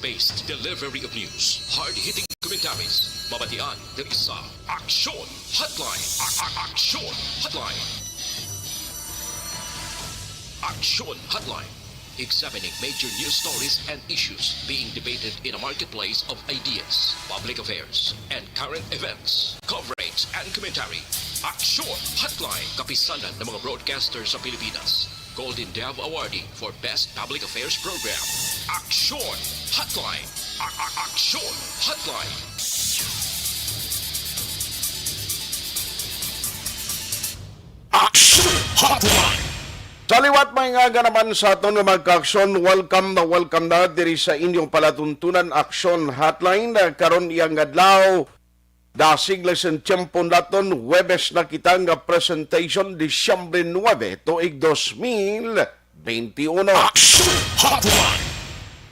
fact-based delivery of news, hard-hitting commentaries, mabatian, there is Aksyon Hotline. Aksyon Hotline. Aksyon Hotline. Examining major news stories and issues being debated in a marketplace of ideas, public affairs, and current events. Coverage and commentary. Aksyon Hotline. Kapisanan ng mga broadcasters sa Pilipinas. Golden Dove Awardee for Best Public Affairs Program. Aksyon Hotline. Aksyon Hotline. Aksyon Hotline. Sa liwat may nga naman sa aton nga magka-aksyon, welcome na diri sa inyong palatuntunan Aksyon Hotline. Karon iyang adlaw, dasig lesson tiyempon naton, Huwebes na kita nga presentation, Disyembre 9, tuig 2021. Aksyon Hotline.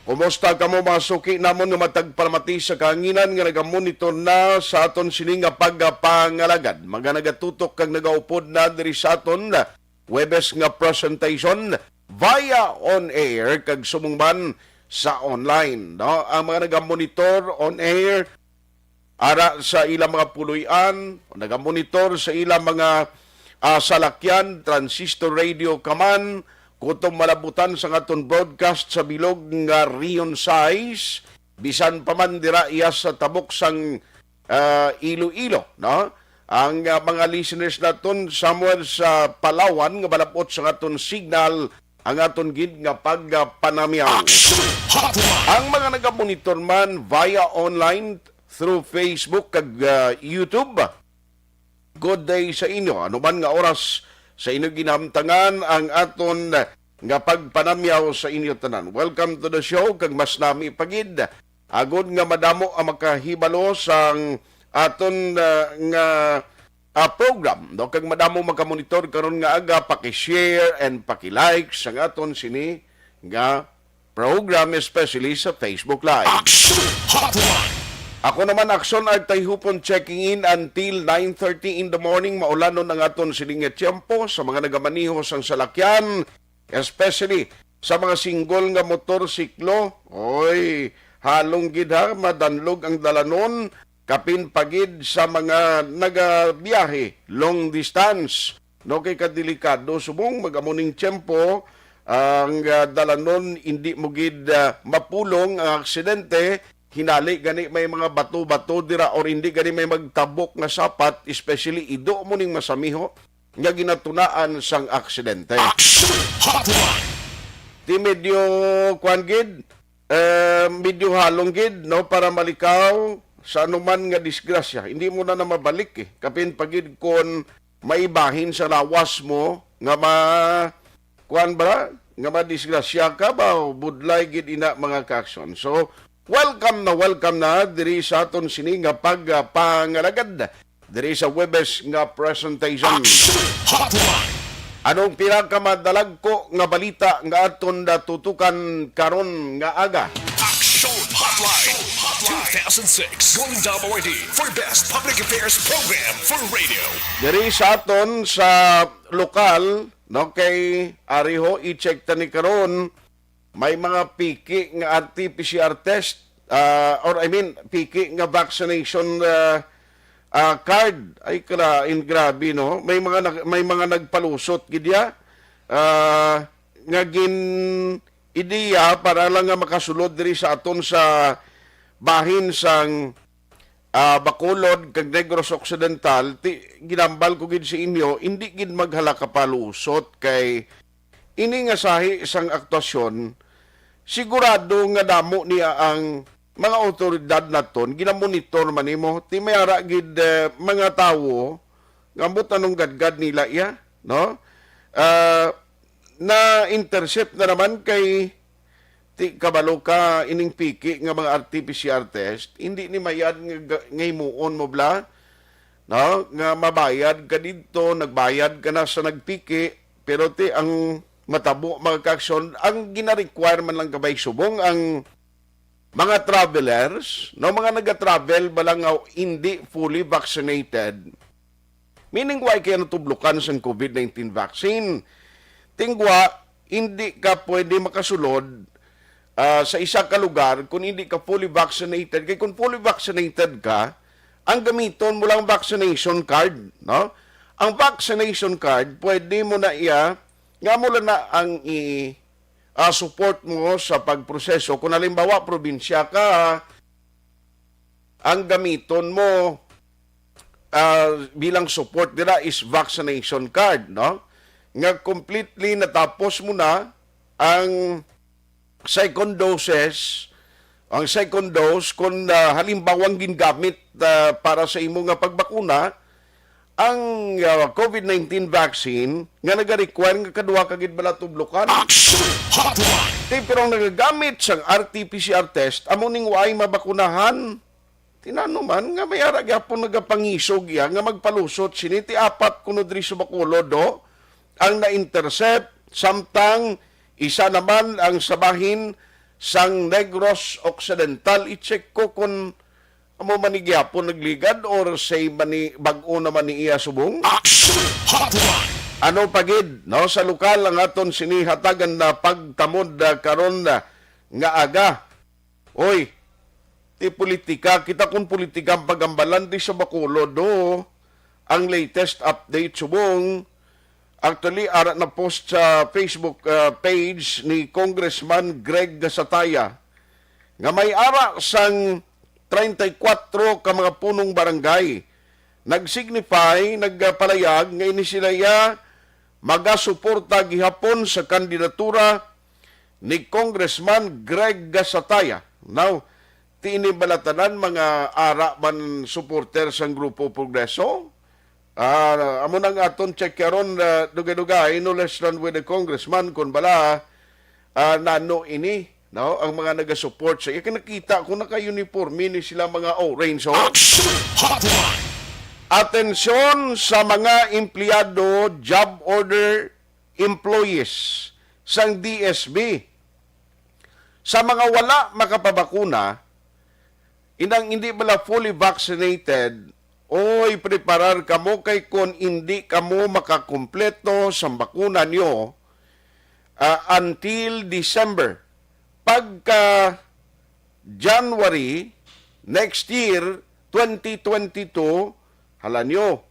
Kumusta ka mo masuki namon nga matagpalamati sa kahanginan nga nagamonitor na sa aton sini nga pagpangalagad. Mga nagatutok kag nagaupod na diri sa aton Huwebes nga presentation via on-air kag sumungban sa online. No? Ang mga nagamonitor on-air ara sa ilang mga puluyan, nagamonitor sa ilang mga salakyan, transistor radio kaman, kutong malabutan sa aton broadcast sa bilog nga Rion size, bisan pa man dira iya sa tabok sang Iloilo, no? Ang mga listeners naton somewhere sa Palawan nga balapot sa aton signal ang aton gid nga pagpanamyaw. Ang mga nagamonitor man via online through Facebook kag YouTube, good day sa inyo. Ano man nga oras sa inyo ginamtangan ang aton nga pagpanamyaw sa inyo tanan. Welcome to the show kag mas nami pagid. Agod nga madamo ang makahibalo sang aton nga program. No? Kag madamo makamonitor karon nga aga, paki-share and paki-like sang aton sini nga program, especially sa Facebook Live. Ako naman, Aksyon ay Tayhopon, checking in until 9:30 in the morning. Maulanon ang aton sining nga tiyempo sa mga nagamaniho sang salakyan, especially sa mga single nga motorsiklo. Oy, halong gid ha, madanlog ang dalanon, kapin pagid sa mga nagabiyahe, long distance. No kay kadelikado, subong magamuning tiyempo, ang dalanon hindi mo gid mapulong ang aksidente, hinali gani may mga bato-bato dira or hindi gani may magtabok nga sapat, especially ido mo ning masamiho nga ginatunaan sang aksidente. Di medyo kwan gid, medyo halong gid, no, para malikaw sa anuman nga disgrasya. Hindi mo na mabalik kapin pagid kon maibahin sa lawas mo nga kuan ba nga madisgrasya ka ba o budlay gid ina mga ka-aksyon. So welcome na diri sa aton sini nga pagpangalagad diri sa Huwebes nga presentation. Anong pinakamadalagko ko nga balita nga aton tutukan karon nga aga? Aksyon Hotline 2006 Golden Dove Awardee for Best Public Affairs Program for Radio. Diri sa aton sa lokal, no, kay Ariho, i-check ta ni karon, may mga piki nga RT-PCR test, piki nga vaccination card. Ay kalain, grabe, no? May mga nagpalusot gidya nga gin ideya para lang nga makasulod diri sa aton sa bahin sang Bacolod kag Negros Occidental. Ginambal ko gid sa inyo, hindi gid maghala ka palusot kay ini nga sahi sang aktuasyon, sigurado nga damo niya ang mga otoridad naton, ginamonitor man nimo, ti mayara gid mga tawo ngambot anong gadgad nila iya, no? Na intercept na naman kay ti kabalo ka ining piki nga mga RT-PCR test, hindi ni mayad nga himuon mo bla, no? Nga mabayad ka dito, nagbayad ka na sa nagpiki, pero ti ang matabo mga ka-aksyon, ang gina-require man lang kabay subong ang mga travelers, no, mga naga-travel balang hindi fully vaccinated. Meaning why kaya natublukan sa COVID-19 vaccine? Tingwa, hindi ka pwede makasulod sa isa ka lugar kung hindi ka fully vaccinated. Kaya kung fully vaccinated ka, ang gamiton mo lang vaccination card, no? Ang vaccination card, pwede mo na nga mo lang na ang support mo sa pagproseso. Kung halimbawa, probinsya ka, ang gamiton mo bilang support nila is vaccination card, no? Nga completely natapos mo na ang second doses, ang second dose, kung halimbawang gingamit para sa imo nga pagbakuna, ang COVID-19 vaccine nga nag-require nga kadua kagid bala tublukan. Aksyon Hotline. Pero ang nagagamit sa RT-PCR test, amo ning waay mabakunahan. Tinano man nga may ara gyapon nagapangisog ya nga magpalusot siniti apat kuno diri sa Bacolod do ang na-intercept samtang isa naman ang sabahin sang Negros Occidental. I-check ko kung amo manigyapon nagligad or say mani bag-o naman ni iya subong. Aksyon Hotline. Ano pagid no sa lokal ang aton sinihatagan na pagtamod karon nga aga. Oy, ti politika kita kun politika ang pagambalan di sa Bacolod do. Ang latest update subong actually ara na post sa Facebook page ni Congressman Greg Gasataya nga may ara sang 34 ka mga punong barangay nagsignify, nagpalayag nga ini sila magasuporta gihapon sa kandidatura ni Congressman Greg Gasataya. Now, tinibalatanan mga ara man supporter sang Grupo Progreso. Amo nang aton check karon dugay-dugay no less than with the congressman kun bala nano ini no ang mga naga-support sa iya. Nakita ko naka-uniforme ni sila mga orange. Aksyon Hotline. Atensyon sa mga empleyado, job order employees sang DSB. Sa mga wala makapabakuna, inang hindi bala fully vaccinated, oy preparar kamo kay kung hindi kamo makakumpleto sa bakuna nyo until December. Pagka January next year, 2022, hala nyo,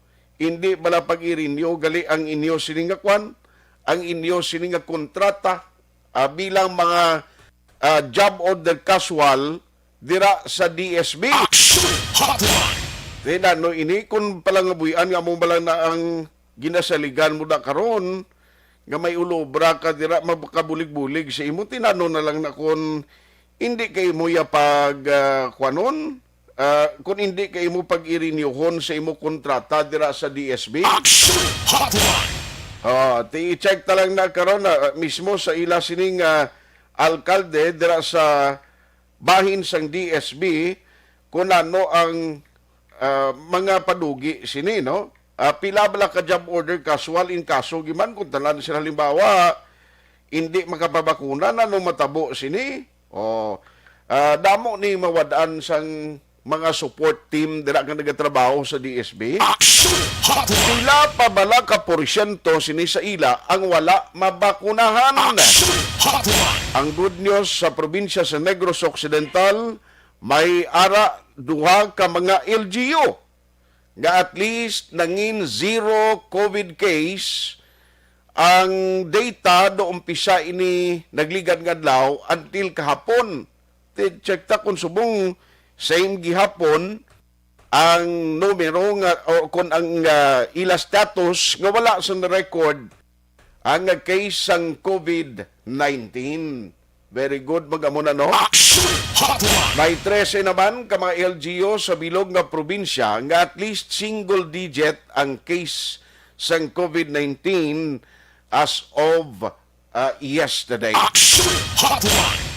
hindi bala pag-i-renew gali ang inyo siningakwan, ang inyo sininga kontrata bilang mga job order casual dira sa DSB. Aksyon Hotline. Kaya no ini kung palang ngabuyan nga mo balang na ang ginasaligan mo na karon nga may ulobra ka dira makabulig-bulig sa imo tinano na lang na kung hindi kay mo ya pag kwanon kung hindi kay mo pag-i-renewhon sa imo kontrata dira sa DSB. Aksyon Hotline. I-check ta lang na karon mismo sa ila sining alkalde dira sa bahin sang DSB kung ano ang mga padugi sini, no? Pila bala ka job order casual in kaso giman kung tanan sila halimbawa hindi makapabakuna na no matabo sini. Damo ni mawadaan sang mga support team dira nga nagatrabaho sa DSB. Aksyon Hotline. Pila pa bala ka porsyento sini sa ila ang wala mabakunahan. Aksyon Hotline. Ang good news sa probinsya sa Negros Occidental, may ara duha ka mga LGU nga at least nangin zero COVID case ang data do umpisa ini nagligad ngadlaw until kahapon. Check ta kung subong same gihapon ang numero nga o kung ang ila status nga wala sa record ang case sang COVID-19. Very good, mag-amuna, no? Aksyon Hotline. May 13 naman ka mga LGU sa bilog nga probinsya nga at least single digit ang case sang COVID-19 as of yesterday. Aksyon Hotline.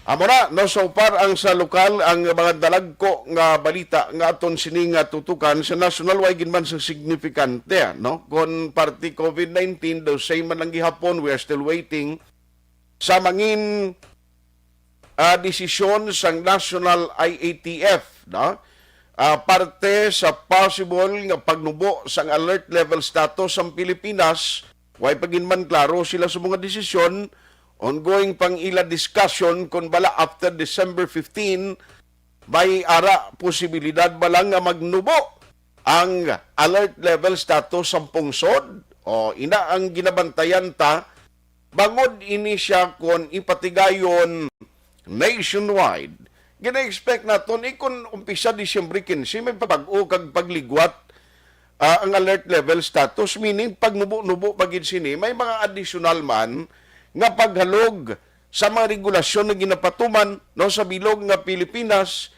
Amo na, no, so far ang sa lokal ang mga dalagko nga balita nga aton sining tutukan sa national wide man sa signifikante, no? Kon party COVID-19 do say man lang gihapon, we are still waiting sa mangin desisyon sang National IATF, no? Parte sa possible nga pagnubo sang alert level status ang Pilipinas, way pagin man klaro sila sa mga desisyon ongoing pang ila discussion kung bala after December 15 may ara posibilidad ba lang nga magnubo ang alert level status sa pungsod o ina ang ginabantayan ta bangod ini siya kung ipatigayon nationwide. Gina-expect naton ikon umpisa Disyembre 15 may pabag-o kag pagligwat ang alert level status, meaning pag nubo-nubo pagid sini may mga additional man nga paghalog sa mga regulasyon na ginapatuman no sa bilog nga Pilipinas.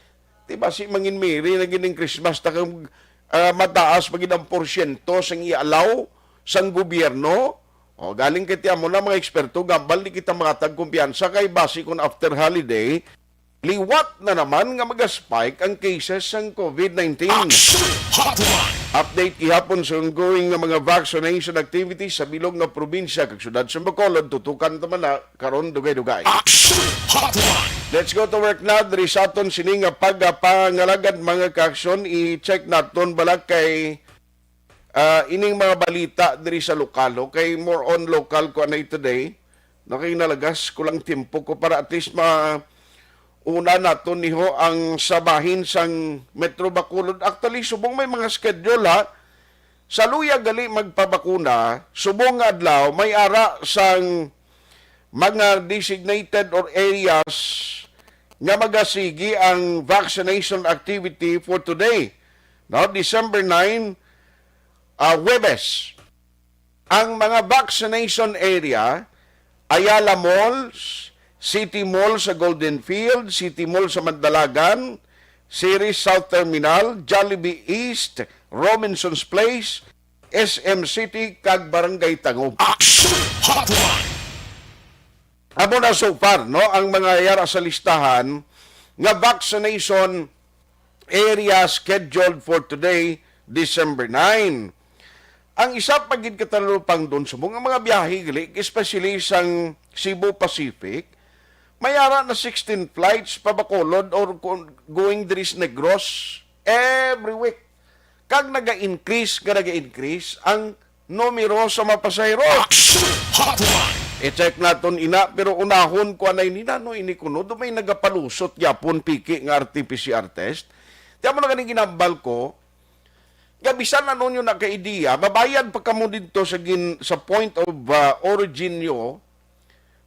Diba si Mangin Mary na gining Christmas takang mataas pagid ang porsyento sang ialaw sang gobyerno. O galing kay mo na mga eksperto gambal di kita makatag kumpiyansa kay base kun after holiday liwat na naman nga mag-spike ang cases ng COVID-19. Update gihapon sa ongoing nga mga vaccination activities sa bilog nga probinsya kag syudad sa Bacolod tutukan ta man na karon dugay-dugay. Let's go to work na diri sa aton sini nga pagpangalagad mga ka-aksyon. I-check naton bala kay ining mga balita diri sa lokalo kay more on local ko anay today. Nakinalagas ko lang tempo ko para at least una nato niho ang sabahin sang Metro Bacolod. Actually, subong may mga schedule ha. Sa luya gali magpabakuna, subong nga adlaw, may ara sang mga designated or areas nga magasigi ang vaccination activity for today. No, December 9, Huwebes. Ang mga vaccination area, Ayala Malls, City Mall sa Golden Field, City Mall sa Mandalagan, Ceres South Terminal, Jollibee East, Robinson's Place, SM City, kag Barangay Tangub. Amo na so far, no, ang mga yara sa listahan nga vaccination area scheduled for today, December 9. Ang isa pagid katalupang doon sa mga biyahe, especially sang Cebu Pacific, mayara na 16 flights pa Bacolod or going diri sa Negros every week. Kag naga-increase ang numero sa mga pasahero. I-check naton ina pero unahon ko anay nina no ini kuno do may nagapalusot yapon piki nga RT-PCR test. Tiamo na ganing ginambal ko. Gabisan na nun yung naka-idea, babayad pa kamo dito sa point of origin nyo.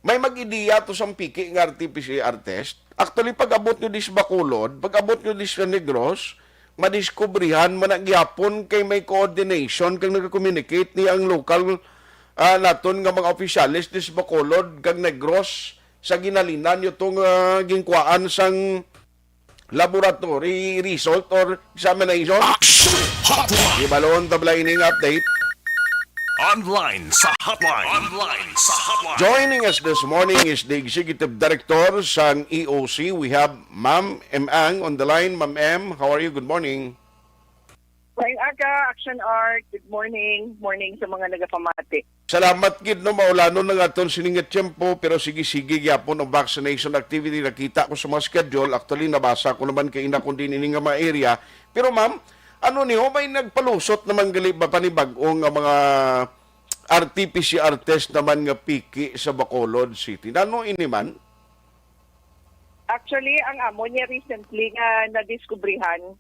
May mag-ideya to sa piki ng RT-PCR test. Actually, pag-abot nyo dis Bacolod, pag-abot nyo dis Negros, madiskubrihan, managyapon kay may coordination kang nag-communicate ni ang local naton nga mga opisyalis dis Bacolod kag Negros sa ginalinan nyo itong ginkwaan sang laboratory result or examination. Ibalon tabla ining update. Online sa Hotline. Joining us this morning is the Executive Director sang EOC. We have Ma'am M. Ang on the line. Ma'am M, how are you? Good morning. Ngayong aga, Aksyon Art. Good morning. Morning sa mga nagapamati. Salamat gid no maulano na nga aton siningat tiyempo pero sige gyapon ang vaccination activity nakita ko sa mga schedule. Actually nabasa ko naman kay ina kundi ini nga mga area. Pero ma'am, ano niyo may nagpalusot naman gali ba panibag-o nga mga RT-PCR test naman nga piki sa Bacolod City. Nano ini man? Actually, ang amo niya recently nga nadiskubrihan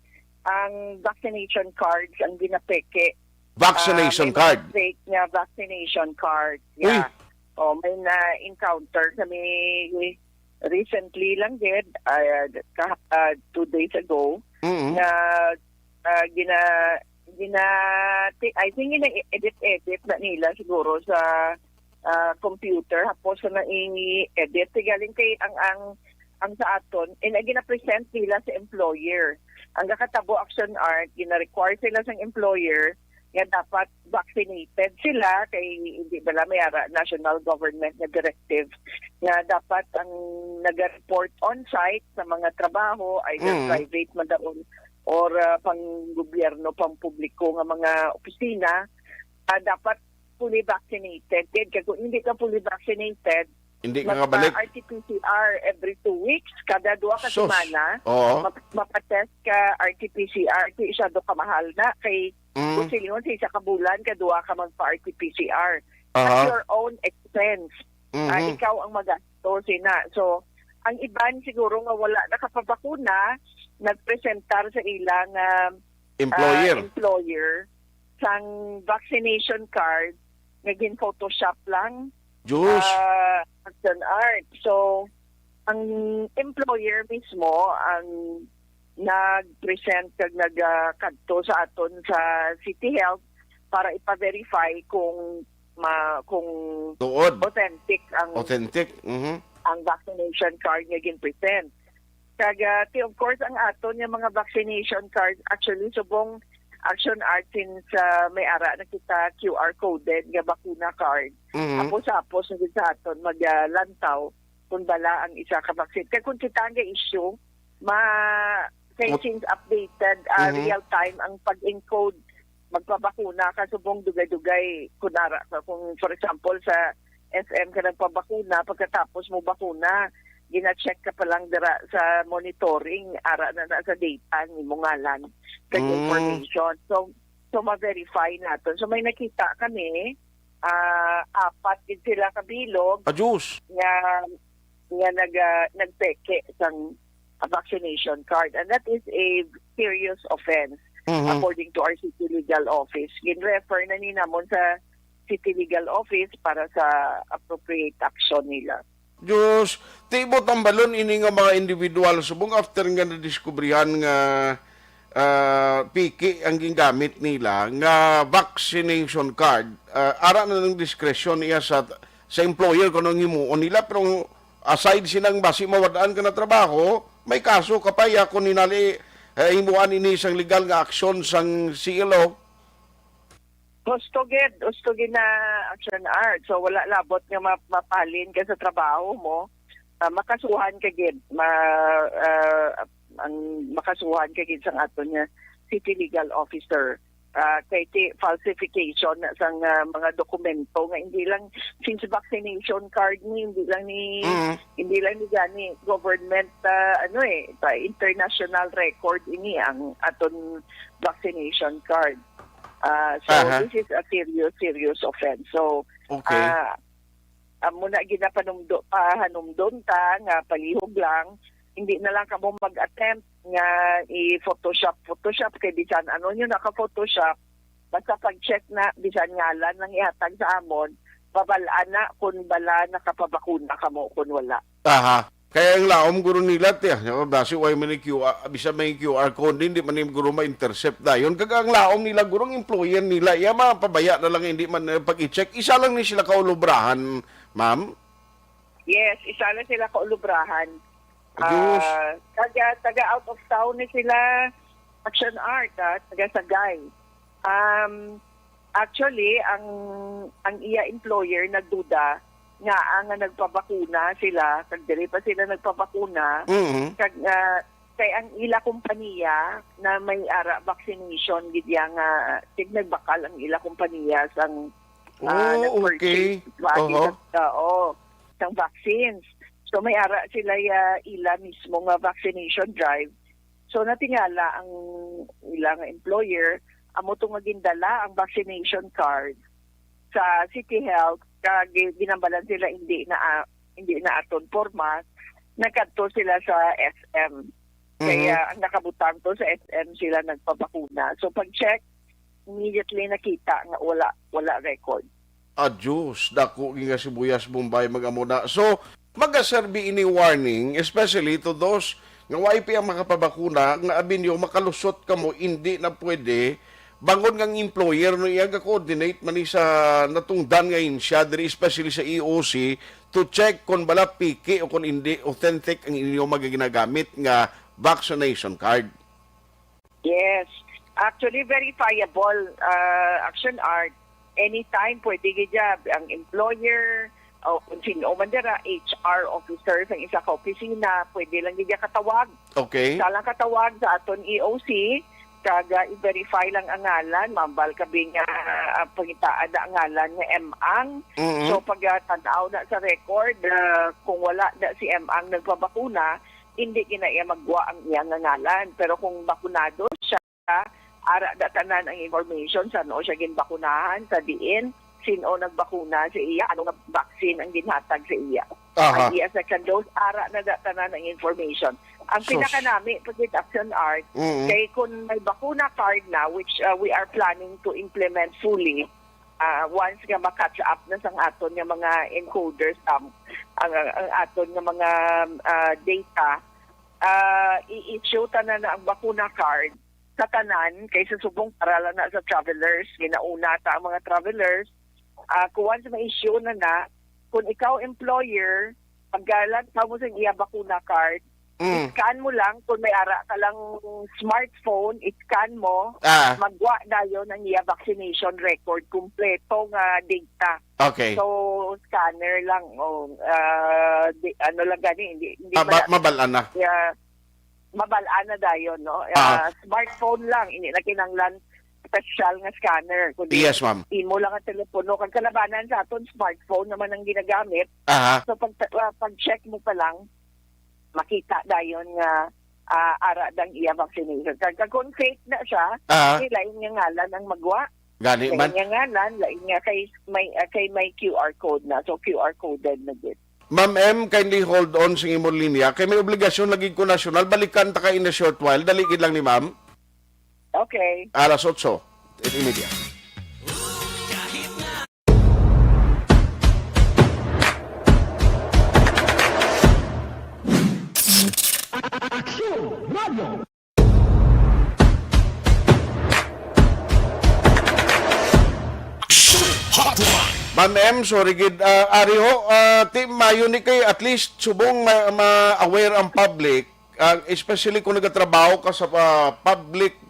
ang vaccination cards ang ginapeke. Vaccination card? Fake nga vaccination card. Yeah. May na-encounter kami recently lang din, 2 days ago, na I think ina-edit na nila siguro sa computer hapos na i-edit galing kay ang sa aton gina-present nila sa employer. Ang kakatabo Action Art gina-require sila sa employer nga dapat vaccinated sila kay hindi bala mayara national government na directive nga dapat ang nag-report on-site sa mga trabaho either private man daon or pang gobyerno, pang publiko nga mga opisina, dapat fully vaccinated. Kaya kung hindi ka fully vaccinated, hindi ka kabalik. RT-PCR every 2 weeks, kada 2 ka semana, mapatest ka RT-PCR, kaya isa do ka mahal na, kay kung silingon sa isa ka bulan, kada 2 ka magpa-RT-PCR. At your own expense. Mhm. ikaw ang magasto sina. So ang iban siguro nga wala nakapabakuna, nagpresentar sa ilang Employer. employer sang vaccination card nga gin-photoshop lang Diyos. Action art. So ang employer mismo ang nag-present kag nagkadto sa aton sa City Health para ipa-verify kung kung Tuod. authentic Authentic. Mhm. ang vaccination card nga gin-present. Kag of course ang aton yung mga vaccination cards actually subong Action Art since may ara na kita QR coded nga bakuna card. Mhm. Apos na gid sa aton maglantaw kung bala ang isa ka vaccine. Kaya kung kita nga issue, kay since updated real time ang pag-encode magpabakuna ka subong dugay-dugay kunara kung for example sa SM ka nagpabakuna pagkatapos mo bakuna gina-check ka pa lang dira sa monitoring ara na sa data ni mo ngalan kag information so ma-verify natin so may nakita kami apat din sila kabilog Diyos. nga nagpeke sang vaccination card and that is a serious offense according to our City Legal Office. Gin-refer na ni namon sa City Legal Office para sa appropriate action nila. Diyos, tibot ang balon ini nga mga individual subong after nga nadiskubrihan nga piki ang gingamit nila nga vaccination card ara na ng diskresyon niya sa employer kung anong himuon nila pero aside sinang basi mawadaan ka na trabaho may kaso kapaya kung ninali himuan ini isang legal nga aksyon sang CLO. Gusto gid na Action Art. So wala labot nga mapalin ka sa trabaho mo. Makasuhan ka gid. Makasuhan ka gid sang aton nga City Legal Officer. Kay falsification na sang mga dokumento nga hindi lang since vaccination card ni hindi lang ni gani government international record ini ang aton vaccination card. This is a serious offense. So Okay. muna hanumdon ta nga palihog lang hindi na lang kamo mag-attempt nga i-photoshop kay bisan ano nyo naka-photoshop basta pag-check na bisan ngalan lang ihatag sa amon babalaan na kung bala nakapabakuna kamo kung wala. Aha. Kaya ang laom guro nila basi way man QR bisa may QR code hindi man yung guro ma-intercept dayon kag ang laom nila gurong employer nila iya mapabaya na lang hindi man pag-i-check isa lang ni sila kaulubrahan ma'am. Yes, isa lang sila kaulubrahan. Diyos. Taga out of town ni sila Action Art, taga Sagay. Actually, ang iya employer nagduda nga ang nagpabakuna sila, kag diri pa sila nagpabakuna, kag kay ang ila kompanya na may ara vaccination gid nga nagbakal ang ila kompanya sang okay. sang vaccines. So may ara sila ila mismo nga vaccination drive. So natingala ang ilang employer amo to nga gindala ang vaccination card sa City Health kag ginambalan sila hindi na aton format nagkadto sila sa SM. Kaya ang nakabutang to sa SM sila nagpabakuna. So pag-check immediately nakita nga wala record. Diyos, dako nga sibuyas Bombay magamuna. So magaserbi ini warning, especially to those nga YP ang makapabakuna, nga abinyo makalusot ka mo, hindi na pwede, bangon ngang employer no iya ga-coordinate man sa natungdan ngayon siya, especially sa EOC, to check kung bala piki o kung hindi authentic ang inyo magaginagamit nga vaccination card. Yes. Actually, verifiable Action Art. Anytime pwede gidya ang employer, o kung sino man dira, HR officer sa isa ka opisina, pwede lang gidya katawag. Okay. Sa lang katawag sa aton EOC, kaga i-verify lang ang ngalan, mambal kabing pangitaan na ang ngalan nga Emang. So pag tanaw na sa record, kung wala na si Emang nagpabakuna, hindi kinaya magwa ang iyang ngalan. Pero kung bakunado siya, ara da tanan ang information sa no siya ginbakunahan sa diin vaccine o nagbakuna sa iya, ano nga vaccine ang ginhatag sa iya. Aha. Ang iya second dose, ara na tanan ng information. Ang Sus. pinaka nami with Aksyon Art, kay kung may bakuna card na, which we are planning to implement fully, once nga makatch up na sang aton nga mga encoders, ang aton nga mga data, i-issue tanan na ang bakuna card sa tanan kaysa subong para lang na sa travelers, ginauna ta ang mga travelers. Kung once ma-issue na, kung ikaw employer, paggalan ka mo sa iya bakuna card, scan mo lang, kung may ara ka lang smartphone, scan mo, magwa na yun ang iya vaccination record, kumpleto nga data. Okay. So, scanner lang, ano lang gani, hindi Mabalaan na. mabalaan na dayon, no? Smartphone lang, hindi na kinanglan special nga scanner. Kundi Yes, ma'am. imo lang ang telepono. Kag kalabanan sa aton, smartphone naman ang ginagamit. Aha. So, pag-check mo pa lang, makita dayon nga ara dang iya vaccination. Kag kung fake na siya, lain nga ngalan ang magwa. Gani Lain man. nga ngalan, lain nga kay may QR code na. So, QR coded na din. Ma'am M, kindly hold on sa imong linya. Kay may obligasyon lagi ko nasyonal. Balikan ta ka in a short while. Daligid lang ni ma'am. Okay. Alas 8. Immediate. Hotline. Ma'am M, sorry gid. Ari ho, team mayo ni kay at least subong ma-aware ang public, especially kung nagatrabaho ka sa public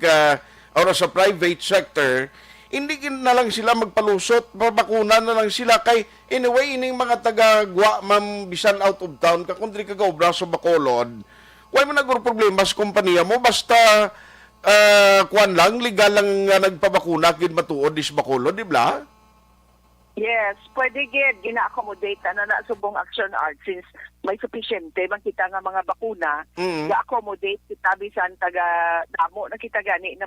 or sa private sector, hindi na lang sila magpalusot, pabakunan na lang sila kay anyway ining mga taga-gwa ma'am bisan out of town ka kung diri ka gaobra sa Bacolod, why man nagro problema sa kompanya mo basta kuan lang legal lang nga nagpabakuna gid matuod dis Bacolod, di ba? Yes, pwede gid gina-accommodate na subong Aksyon Art since may sufisyente man kita nga mga bakuna, ga-accommodate kita bisan taga damo na kita gani na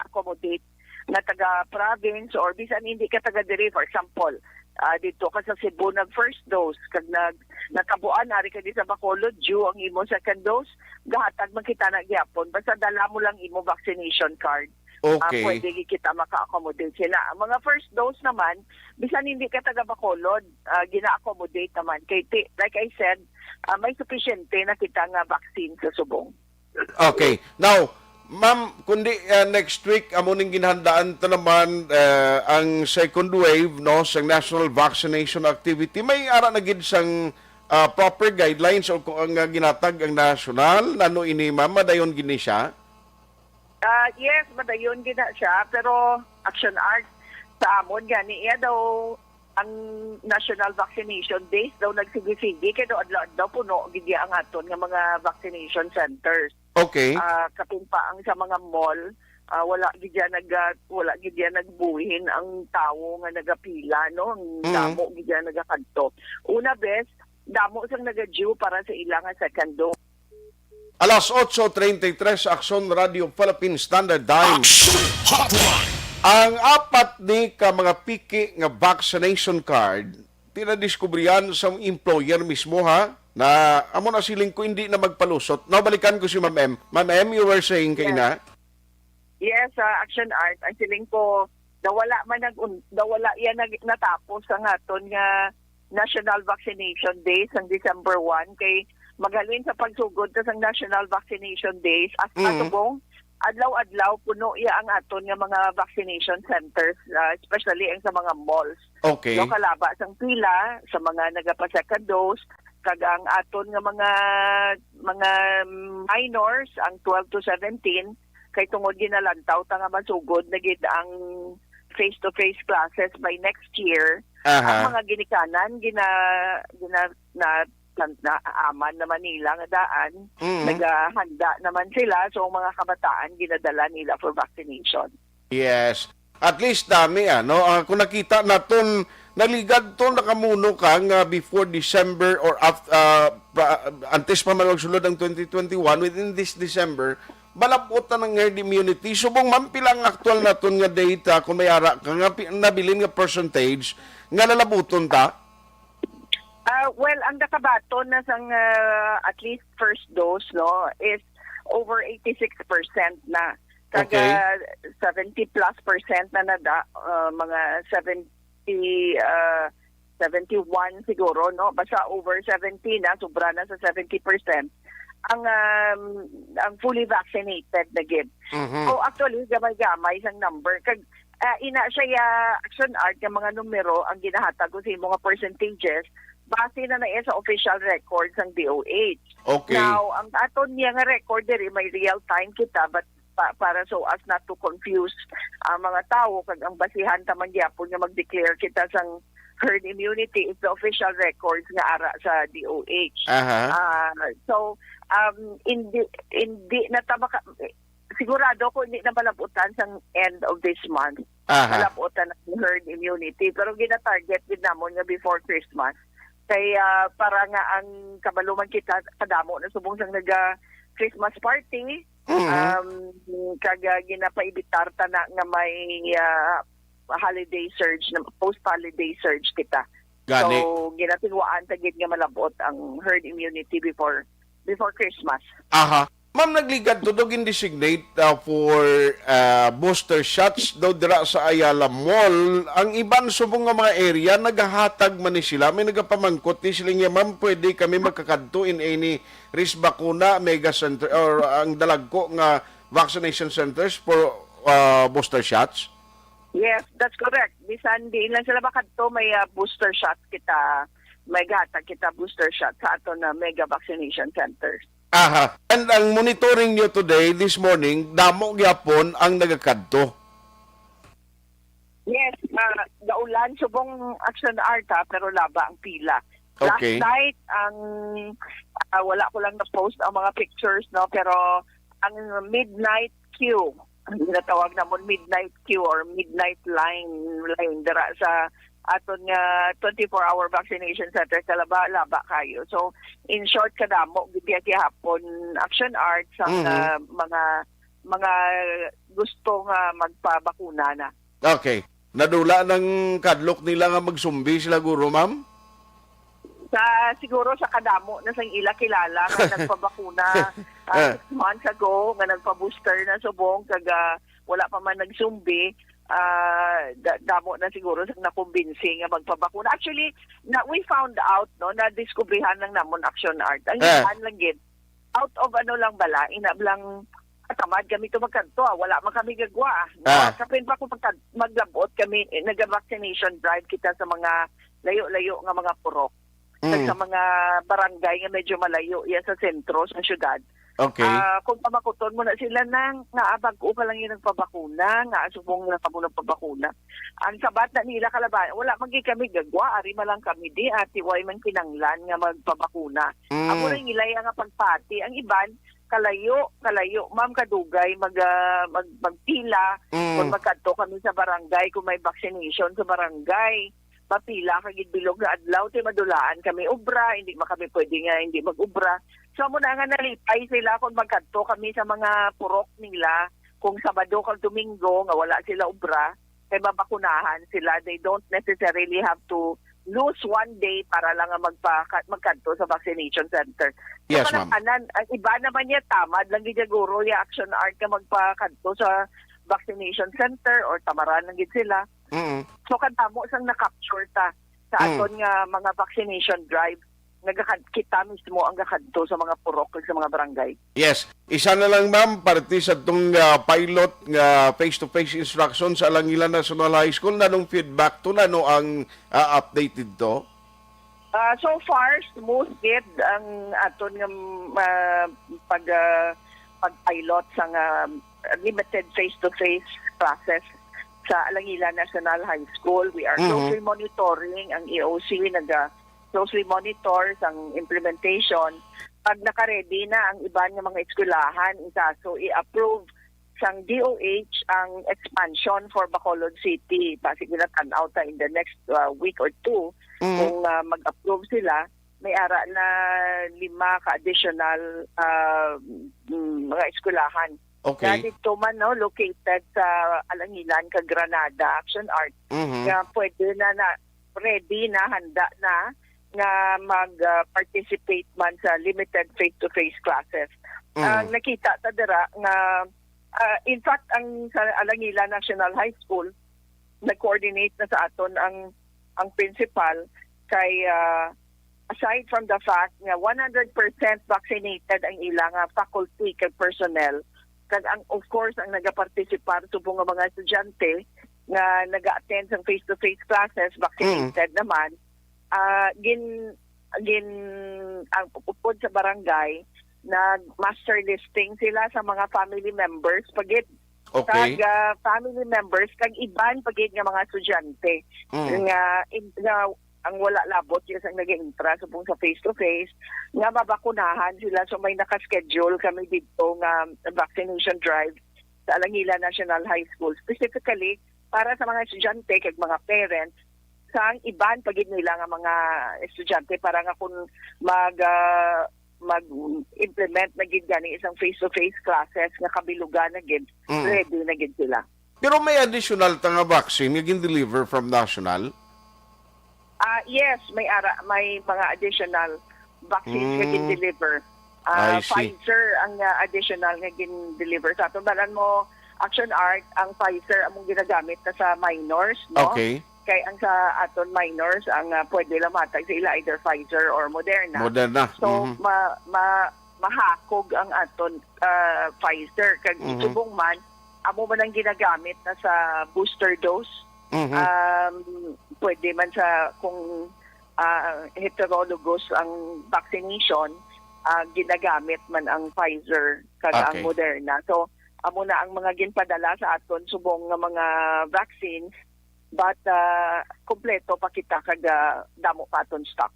accommodate na taga province or bisan hindi ka taga diri, for example, dito ka sa Cebu nag first dose kag nakabuan ari ka di sa Bacolod due ang imo second dose, gahatag man kita na gyapon basta dala mo lang imo vaccination card. Okay. Pwede kita maka-accommodate sila. Ang mga first dose naman, bisan hindi ka taga Bacolod, gina-accommodate naman. Kay, like I said, may sufisyente na kita nga vaccine sa subong. Okay. Now, ma'am, kundi next week, amuning ginhandaan ta naman ang second wave no sa national vaccination activity. May ara na gid sang proper guidelines o kung ang ginatag ang national, nano ini ma'am, madayon gini siya? Yes, madayon gina siya, pero Action Art sa amon gani iya daw ang national vaccination days daw nagsigi-sige kay daw adlaw puno gid ang aton nga mga vaccination centers. Okay. Kapin pa ang sa mga mall, wala gid nagbuhin ang tawo nga nagapila no, ang damo gid nagakadto. Una bes, damo sang naga-due para sa ilang nga second dose. Alas 8:33 Aksyon Radio Philippine Standard Time. Aksyon Hotline. Ang apat ni ka mga piki nga vaccination card tinadiskubrihan sa employer mismo ha na amo na siling ko hindi na magpalusot. Nabalikan ko si Ma'am M. Ma'am M, you were saying kay na? Yes, Action Art, ang siling ko nawala yan natapos ang aton nga National Vaccination Days ang December 1 kay magalin sa pagsugod sa National Vaccination Days as atubong adlaw-adlaw puno iya ang aton nga mga vaccination centers, especially ang sa mga malls. Okay. No, kalaba sang pila sa mga nagapa-second dose kag ang aton nga mga minors ang 12 to 17 kay tungod ginalantaw ta nga masugod na gid ang face-to-face classes by next year. Ang mga ginikanan na aman naman nila nga daan, naghahanda naman sila, so mga kabataan ginadala nila for vaccination. Yes. At least dami ano. Kung nakita naton naligad to nakamuno ka nga before December or after antes pa man magsulod ang 2021 within this December balabot na ng herd immunity. Subong ma'am, pilang aktual na ton nga data kung may ara ka nga nabilin nga percentage nga nalabuton ta? Well, ang nakabaton na sang at least first dose no is over 86% na. Kaga 70 plus percent na nada, mga 71 siguro, no? Basta over 70 na, sobra na sa 70%. Ang fully vaccinated na gid. So actually, gamay-gamay sang number. Kag ina siya action art yung mga numero ang ginahatag ko sa mga percentages base na sa official records ng DOH. Okay. Now, ang aton niya nga record diri may real time kita but para so as not to confuse ang mga tao kag ang basihan ta man gyapon nga mag-declare kita sang herd immunity is the official records nga ara sa DOH. So hindi na sigurado ko hindi na malabutan sang end of this month. Malabutan ng herd immunity pero gina-target din namon nga before Christmas. Kaya para nga ang kabaluman kita kadamo na subong sang naga Christmas party kaga ginapaibitar ta na nga may holiday surge, post-holiday surge kita. Gani. So, ginatinwaan ta gid nga malabot ang herd immunity before Christmas. Ma'am, nagligad to dog designate for booster shots daw dira sa Ayala Mall. Ang iban subong nga mga area nagahatag man ni sila. May nagapamangkot ni sila nga, ma'am, pwede kami magkakadto in any risk bakuna mega center or ang dalagko nga vaccination centers for booster shots? Yes, that's correct. Bisan di lang sila makadto may booster shot kita. May gatag kita booster shot sa ato na mega vaccination centers. And ang monitoring nyo today, this morning, damo gyapon ang nagakadto. Yes, gaulan subong action arta pero laba ang pila. Okay. Last night ang wala ko lang na-post ang mga pictures no pero ang midnight queue, ang ginatawag namon midnight queue or midnight line dira sa aton nga 24-hour vaccination center laba kayo. So in short kadamo gid hapon action art sa mga gusto nga magpabakuna na. Okay. Nadula ng kadlok nila nga magsumbi sila guro, ma'am? Siguro sa kadamo na sang ila kilala nga nagpabakuna 6 months ago nga nagpa-booster na subong kaga wala pa man nagsumbi. Damo na siguro sa nakumbinsi nga magpabakuna. Actually, we found out no na diskubrihan lang namon action art. Ang ilan lang gid out of lang bala inablang tamad kami to magkanto. Wala man kami gagwa. Kapin pa ko maglabot kami nag-vaccination drive kita sa mga layo-layo nga mga purok. Sa mga barangay nga medyo malayo sa sentro sa syudad. Okay. Kung pamakuton mo na sila nang naabag ko pa lang yung nagpabakuna, nga asubong na kamo nagpabakuna. Ang sabat na nila kalaban, wala magi kami gagwa, ari man lang kami di, ati way man kinanglan nga magpabakuna. Ako rin ilay nga pagpati. Ang iban, kalayo, ma'am kadugay, magpila, kung magkadto kami sa barangay, kung may vaccination sa barangay, papila kagid bilog na adlaw tay madulaan kami ubra hindi kami pwede nga hindi mag-ubra so mo na nga nalipay sila kung magkadto kami sa mga purok nila kung Sabado kag Domingo nga wala sila ubra kay mabakunahan sila they don't necessarily have to lose one day para lang nga magkadto sa vaccination center. So, yes, ma'am. Ang iba naman niya tamad lang gid siguro ya action art ka magpakadto sa vaccination center or tamaran lang gid sila. So kadamo sang na-capture ta sa aton nga mga vaccination drive kita mismo ang gakadto sa mga purok sa mga barangay. Yes. Isa na lang, ma'am, parte sa itong pilot nga face-to-face instruction sa Alangila National High School. Nanong feedback to? Nano ang updated to? So far, smooth gid ang aton nga pag-pilot sa limited face-to-face classes sa Alangila National High School. We are closely monitoring ang EOC, closely monitor ang implementation. Pag naka-ready na ang iban ng mga eskwelahan, so i-approve sang DOH ang expansion for Bacolod City. Pasig na tan-out in the next week or two. Kung mag-approve sila, may ara na 5 ka additional mga eskwelahan. Okay. Na dito man, no, located sa Alangilan, Granada, Aksyon Art, Mhm. nga pwede na ready na, handa na, nga mag-participate man sa limited face-to-face classes. Ang nakita ta dira nga, in fact, ang sa Alangilan National High School, nag-coordinate na sa aton ang principal kay aside from the fact nga 100% vaccinated ang ilang faculty kag personnel, kag ang of course ang nagapartisipar subong nga mga estudyante nga naga-attend sa face-to-face classes vaccinated naman, gin ang upod sa barangay nag-master listing sila sa mga family members pagit Okay. kag family members kag iban pagid nga mga estudyante nga ang wala labot yung ang nag-intra subong sa face-to-face nga mabakunahan sila, so may nakaschedule kami dito nga vaccination drive sa Alangilan National High School specifically para sa mga estudyante kag mga parents sa iban pagid nila nga mga estudyante para nga kung mag-implement na gid gani isang face-to-face classes nga kabilugan na gid, ready na gid sila. Pero may additional ta nga vaccine nga gin-deliver from national? Yes, may mga additional vaccines nga gin-deliver. I see. Pfizer ang additional nga gin-deliver sa aton. Balan mo, Action Art, ang Pfizer among ginagamit na sa minors, no? Okay. Kay ang sa aton minors ang pwede lamatag sa ila either Pfizer or Moderna. Moderna. So mahakog ang aton Pfizer kag subong man amo man ang ginagamit na sa booster dose. Pwede man sa kung heterologous ang vaccination, ginagamit man ang Pfizer kag ang Okay. Moderna. So amo na ang mga ginpadala sa aton subong nga mga vaccines, but kompleto pa kita kag damo pa aton stock.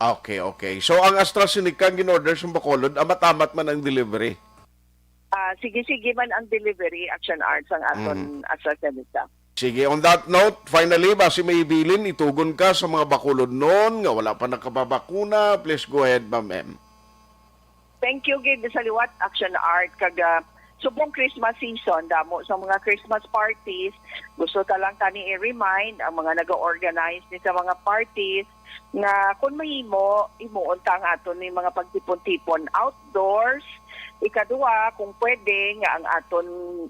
Okay, okay. So ang AstraZeneca gin-order sa Bacolod, amat-amat man ang delivery. Sige man ang delivery, Action Arts ang aton AstraZeneca. Sige, on that note, finally, basi may ibilin, itugon ka sa mga Bacolod noon, nga wala pa nakababakuna. Please go ahead, ma'am. Thank you, gid sa liwat, Action Art. Kag subong Christmas season, damo sa mga Christmas parties, gusto talang tani i-remind ang mga nag-organize ni sa mga parties na kung mahimo, imuon ta ang aton ni mga pagtipon-tipon outdoors. Ikaduha, kung pwede nga ang aton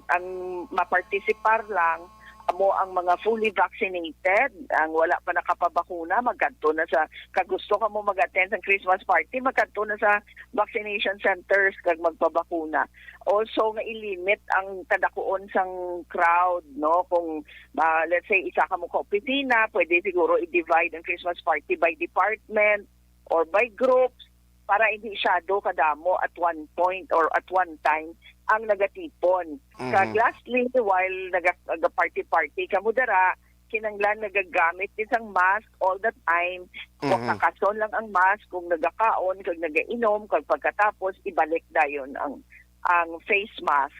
ang mapartisipar lang amo ang mga fully vaccinated, ang wala pa nakapabakuna, magkanto na sa, kag gusto ka mo mag-attend sa Christmas party, magkanto na sa vaccination centers kag magpabakuna. Also nga ilimit ang kadakuon sang crowd, no? Kung let's say isa ka mo ka opisina, pwede siguro i-divide ang Christmas party by department or by groups para hindi shadow kadamo at one point or at one time ang nagatipon. Kag lastly, while nag-party-party ka mo dara, kinanglan nagagamit isang mask all the time. Kung kakason lang ang mask, kung nagakaon, kag nagainom, kag pagkatapos, ibalik dayon ang face mask.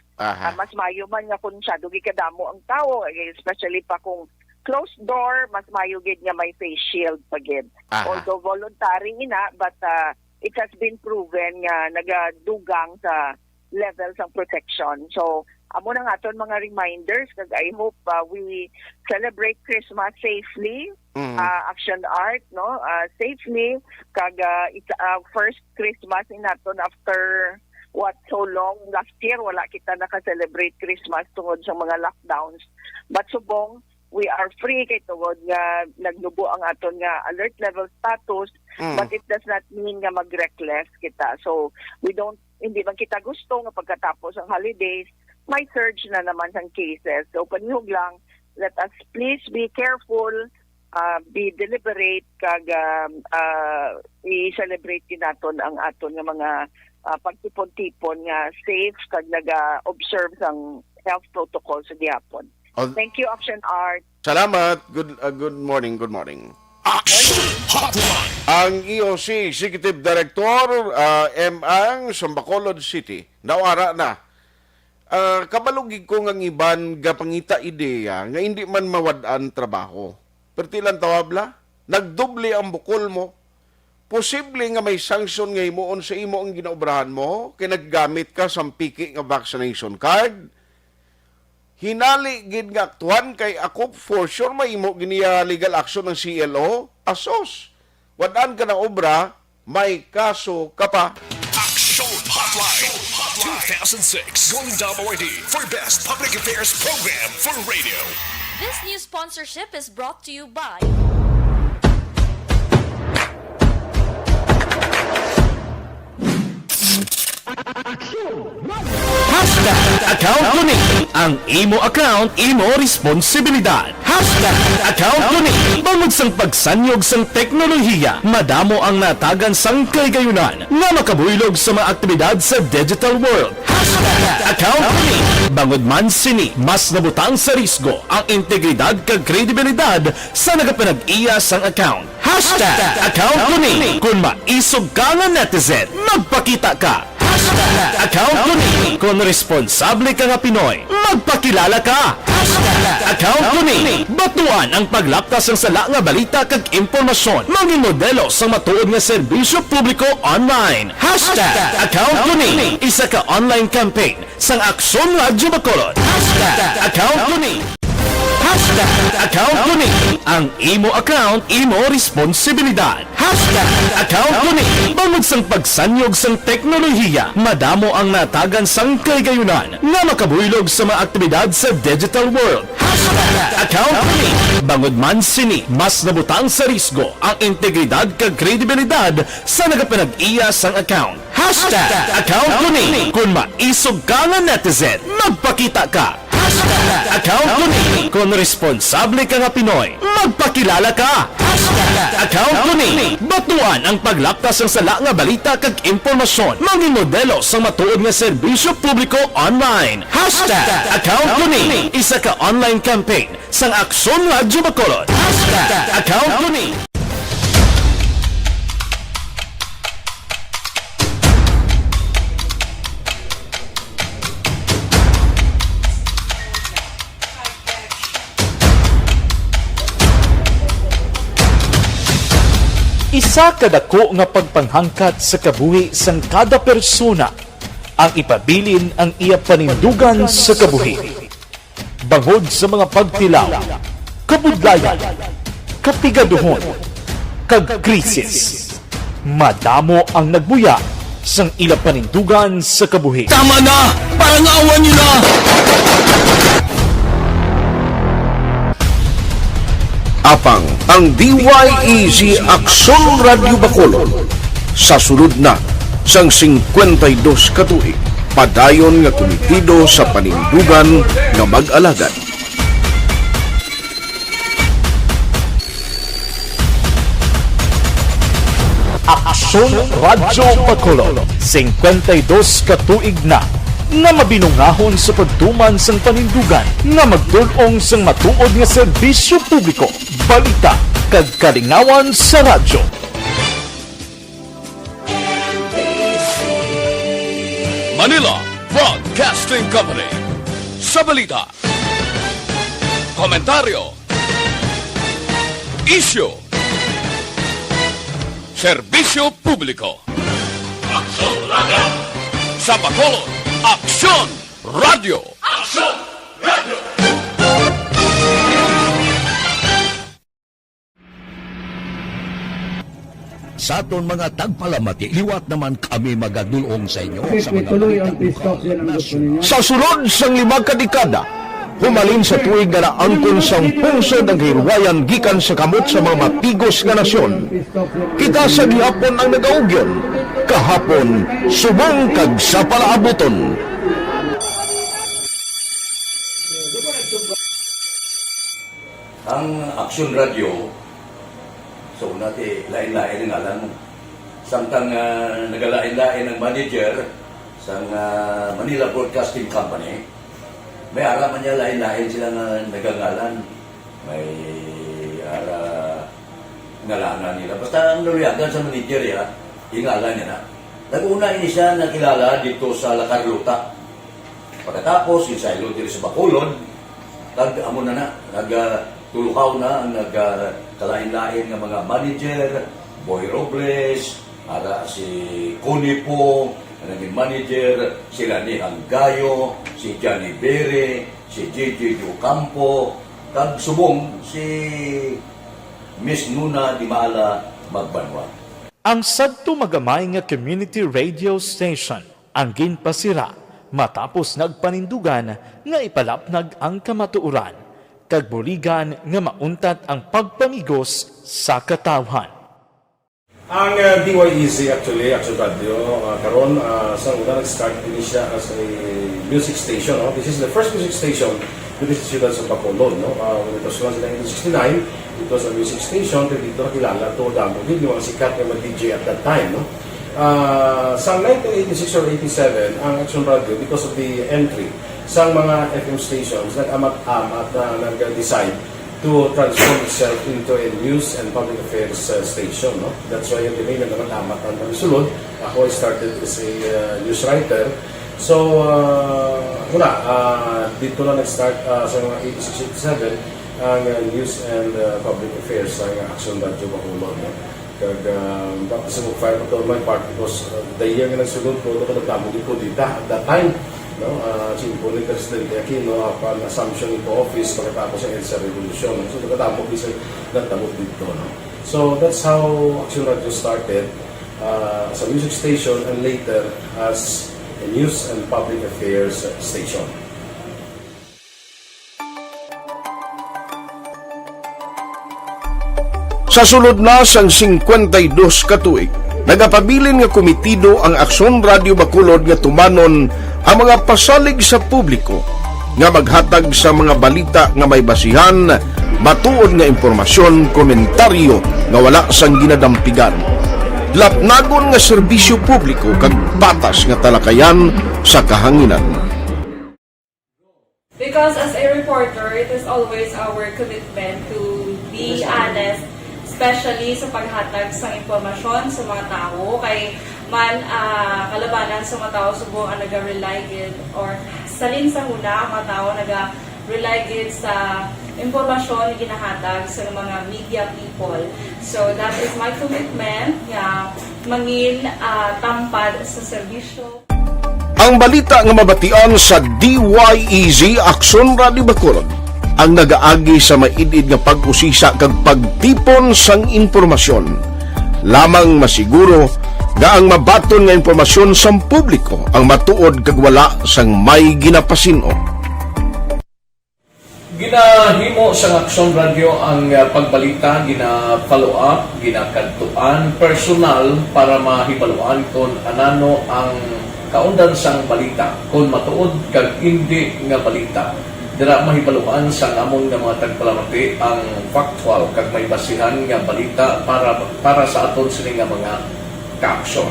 Mas mayo man nga kung shadow kadamo ang tao, especially pa kung closed door, mas mayo gid nga may face shield pagid. Although voluntary ina, but it has been proven nga nagadugang sa levels ng protection. So, amo na nga aton mga reminders kag I hope we celebrate Christmas safely, Action Art, no? Safely kag it's first Christmas in naton after so long. Last year wala kita naka-celebrate Christmas tungod sa mga lockdowns. But subong we are free kay tungod nga nagnubo ang aton nga alert level status, but it does not mean nga mag-reckless kita. So hindi man kita gusto nga pagkatapos ang holidays, may surge na naman sang cases. So panihog lang, let us please be careful, be deliberate, kag i-celebrate din naton ang aton nga mga pagtipon-tipon nga safe kag naga-observe sang health protocols sa gihapon. Thank you, Action Art. Salamat. Good morning. Good morning. Action Hotline. Ang EOC Executive Director Ang sa Bacolod City nawara na. Kabalugig ko nga iban gapangita ideya nga hindi man mawad-an trabaho. Pertilan tawabla, nagdoble ang bukol mo. posible nga may sanction nga himuon sa imo ang ginaobrahan mo, kay naggamit ka sa piki nga vaccination card, hinali gid nga aktuhan kay ako for sure may imo giniya legal action ng CLO, asos. Wadaan ka ng obra, may kaso ka pa. Aksyon Hotline 2006 Golden Dome Awardee for Best Public Affairs Program for Radio. This new sponsorship is brought to you by Account Tuni. Ang imo account, imo responsibilidad. Account Tuni. Bangod sang pagsanyog sang teknolohiya, madamo ang natagan sang kaygayunan nga makabuylog sa mga aktibidad sa digital world. Account Tuni. Bangod man sini, mas nabutang sa risgo ang integridad kag kredibilidad sa nagapanag-iya sang account. Account Tuni. Kung maisog ka nga netizen, magpakita ka. Account Tuni. Kung responsable ka nga Pinoy, magpakilala ka. Account Tuni. Batuan ang paglaptas ng sala nga balita kag impormasyon. Mangin modelo sa matuod nga serbisyo publiko online. Account Tuni. Isa ka online campaign sang Aksyon Radyo Bacolod. Account Tuni. Account Tuni. Ang imo account, imo responsibilidad. Account Tuni. Bangod sang pagsanyog sang teknolohiya, madamo ang natagan sang kaygayunan nga makabuylog sa mga aktibidad sa digital world. Account Tuni. Bangod man sini, mas nabutang sa risgo ang integridad kag kredibilidad sa nagapanag-iya sang account. Account Tuni. Kung maisog ka nga netizen, magpakita ka. Account Tuni. Kung responsable ka nga Pinoy, magpakilala ka. Account Tuni. Batuan ang paglaptas ng sala nga balita kag impormasyon. Mangin modelo sa matuod nga serbisyo publiko online. Account Tuni. Isa ka online campaign sang Aksyon Radyo Bacolod. Account Tuni. Isa kadako nga pagpanghangkat sa kabuhi sang kada persona ang ipabilin ang iya panindugan sa kabuhi. Bangod sa mga pagtilaw, kabudlayan, kapigaduhon, kag krisis. Madamo ang nagbuya sang ila panindugan sa kabuhi. Tama na! Parang awan niyo na! Apang ang DYEZ Aksyon Radio Bacolod sa sulod na sang 52 katuig padayon nga komitido sa panindugan nga mag-alagad. Aksyon Radio Bacolod 52 katuig na nga mabinungahon sa pagtuman sang panindugan nga magdulong sang matuod nga serbisyo publiko, balita kag kalingawan sa radyo. Manila Broadcasting Company. Sa balita, komentaryo, isyu, serbisyo publiko. Aksyon Radio! Sa Bacolod, Aksyon Radio! Aksyon Radio! Sa aton mga tagpalamati, liwat naman kami magadulong sa inyo sa mga Tuloy ang peace yan ang gusto ninyo. Sa sulod sang 5 kadekada, humalin sa tuig nga naangkon sang pungsod ang hirwayan gikan sa kamot sa mga matigos nga nasyon. Kita sa gihapon ang nagaugyon, kahapon subong kag sa palaabuton. Ang Aksyon Radio, so unati lain-lain ang alam mo. Samtang nagalain-lain ang manager sa Manila Broadcasting Company, may araman niya lain-lain sila nga nagangalan. May ngalanan nila. Basta ang luluyagan sa manager ya, ingalan niya na. Nag-una ini siya nakilala dito sa La Carlota. Pagkatapos, yung sa dito sa Bacolod, nag-amo na, nagtulukaw na ang nagkalain-lain ng mga manager Boy Robles, ara si Conipo, naging manager, sila ni Hanggayo, si Johnny Bere, si JJ Ocampo, kag subong si Miss Nuna Di Mala Magbanwa. Ang sadto magamay nga community radio station ang ginpasira matapos nagpanindugan nga ipalapnag ang kamatuuran kag buligan nga mauntat ang pagpamigos sa katawhan. Ang DYEZ actually, Aksyon Radio, karon sa una nag-start din siya as a music station. No? This is the first music station with the students of Bacolod. No? When it was launched in 1969, it was a music station. Pero dito nakilala to damo din yung mga sikat na mag-DJ at that time. No? Sa 1986 or 87, ang Aksyon Radio, because of the entry sa mga FM stations, nag-amat-amat na nag-decide to transform itself into a news and public affairs station. No? That's why yung dinay na naman amat ang pagsulod. Ako I started as a news writer. So, dito na nag-start sa mga 86-87 ang news and public affairs sa Aksyon Radio Bacolod. No? Kag baptism of fire to my part because the year nga nagsulod ko, nagdamo ko dito at that time. No, simple ni Presidente Aquino upon assumption into office pagkatapos ng EDSA Revolution. So, nagkatapos isa nagtabot dito. No? So, that's how Aksyon Radio started as a music station and later as a news and public affairs station. Sa sulod na sang 52 ka tuig, nagapabilin nga komitido ang Aksyon Radio Bacolod nga tumanon ang mga pasalig sa publiko nga maghatag sa mga balita nga may basihan, matuod nga impormasyon, komentaryo nga wala sang ginadampigan. Lapnagon nga serbisyo publiko kag patas nga talakayan sa kahanginan. Because as a reporter, it is always our commitment to be honest, especially sa paghatag sa impormasyon sa mga tao kay man kalabanan sa mga tao subong ang naga-rely gid or salin sa huna ang mga tao naga-rely gid sa impormasyon na ginahatag sa mga media people. So that is my commitment nga mangin tampad sa serbisyo. Ang balita nga mabatian sa DYEZ Aksyon Radio Bacolod ang nagaagi sa maidid nga pag-usisa kag pagtipon sang impormasyon. Lamang masiguro nga ang mabaton nga impormasyon sa publiko ang matuod kag wala sang may ginapasino. Ginahimo sa Aksyon Radio ang pagbalita, gina-follow up, ginakadtuan personal para mahibaluan kung anano ang kaundan sang balita, kung matuod kag hindi nga balita. Dira mahibaluan sa among nga mga tagpalamati ang factual kag may basihan nga balita para sa aton sini nga mga ka-aksyon.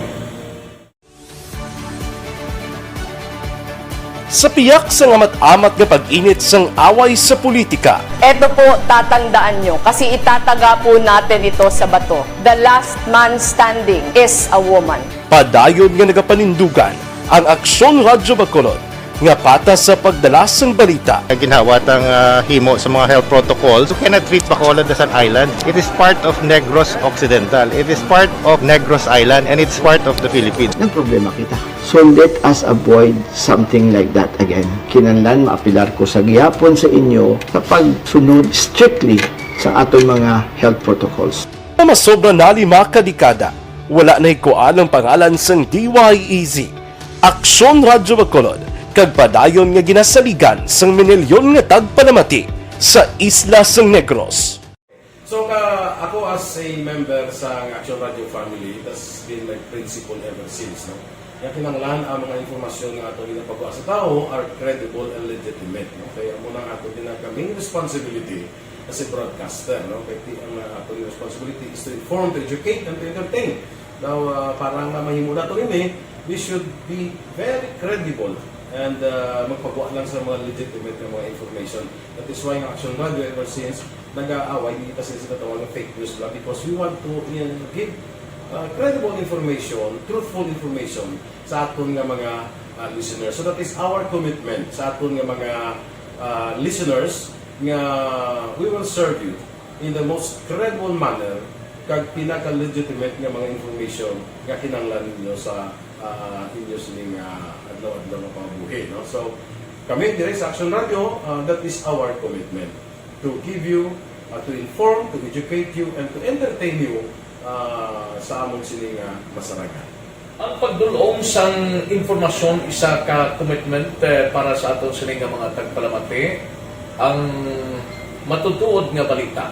Sa piyak sa amat-amat nga pag-init sang away sa politika, eto po, tatandaan nyo, kasi itataga po natin ito sa bato. The last man standing is a woman. padayon nga nagapanindugan ang Aksyon Radio Bacolod nga patas sa pagdala sang balita. Ginhawat ang himo sa mga health protocols. You cannot treat Bacolod as an island. It is part of Negros Occidental. It is part of Negros Island and it's part of the Philippines. Ang problema kita. So let us avoid something like that again. Kinahanglan maapilar ko sa gihapon sa inyo sa pagsunod strictly sa aton mga health protocols. Masobra na 5 kadekada, wala na ikuan ang pangalan sang DYEZ, Aksyon Radio Bacolod, kag padayon nga ginasaligan sang minilyon nga tagpanamati sa isla sang Negros. So ako as a member sa Aksyon Radio family, that's been my principle ever since. No? Kaya kinanglan ang mga informasyon nga ato ginapagawa sa tao are credible and legitimate. No? Kaya muna ato din ang kaming responsibility as a broadcaster. No? Kaya ang ato responsibility is to inform, to educate, and to entertain. Now, parang mahimo na ito rin we should be very credible and magpagawa lang sa mga legitimate na mga information. That is why ang Aksyon Radio ever since nag-aaway dito kasi sa katawag ng fake news lang because we want to give credible information, truthful information sa aton nga mga listeners. So that is our commitment sa aton nga mga listeners nga we will serve you in the most credible manner kag pinaka-legitimate nga mga information nga kinahanglan ninyo sa inyo sining adlaw-adlaw nga pamumuhi, no? So kami dire sa Aksyon Radio, that is our commitment to give you, to inform, to educate you, and to entertain you sa among sining masaragan. Ang pagdulong sang informasyon isa ka commitment para sa aton sining mga tagpalamati ang matutuod nga balita.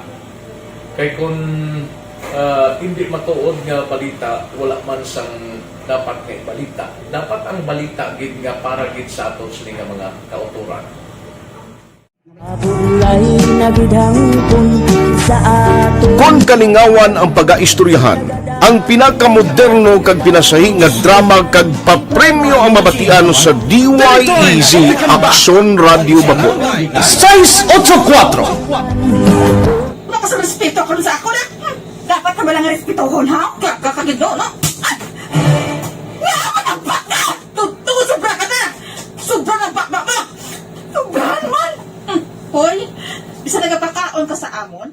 Kay kung hindi matuod nga balita, wala man sang dapat kay balita. Dapat ang balita gid nga para gid sa aton sining mga kauturan. Kung kalingawan ang pag-aistoryahan, ang pinakamoderno kag pinasahi nga drama kag papremyo ang mabatian sa DYEZ Aksyon Radio Bacol. 684 Sa respeto ko sa ako na. Dapat ka ba lang respetohon, ha? Kakagigno, no? Nga ako ng baka! Tutugo sobra ka na! Sobra ng baka mo! Sobra naman! Hoy, bisa nagapakaon ka sa amon?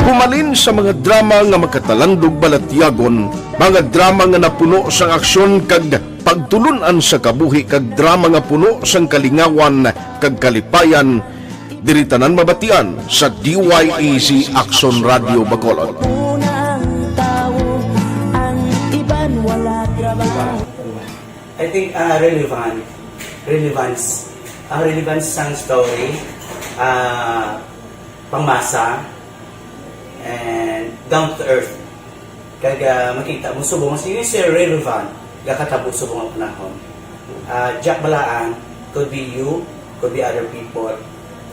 Pumalin sa mga drama nga magkatalandog balatyagon, mga drama nga napuno sang aksyon kag pagtulunan sa kabuhi kag drama nga puno sang kalingawan kag kalipayan, diritanan mabatian sa DYEZ Aksyon Radio Bacolod. I think relevance sang story, pangmasa, and down to earth. Kaya makita mo subong sige si relevant gakatabo subong ang panahon. Jack balaan could be you, could be other people.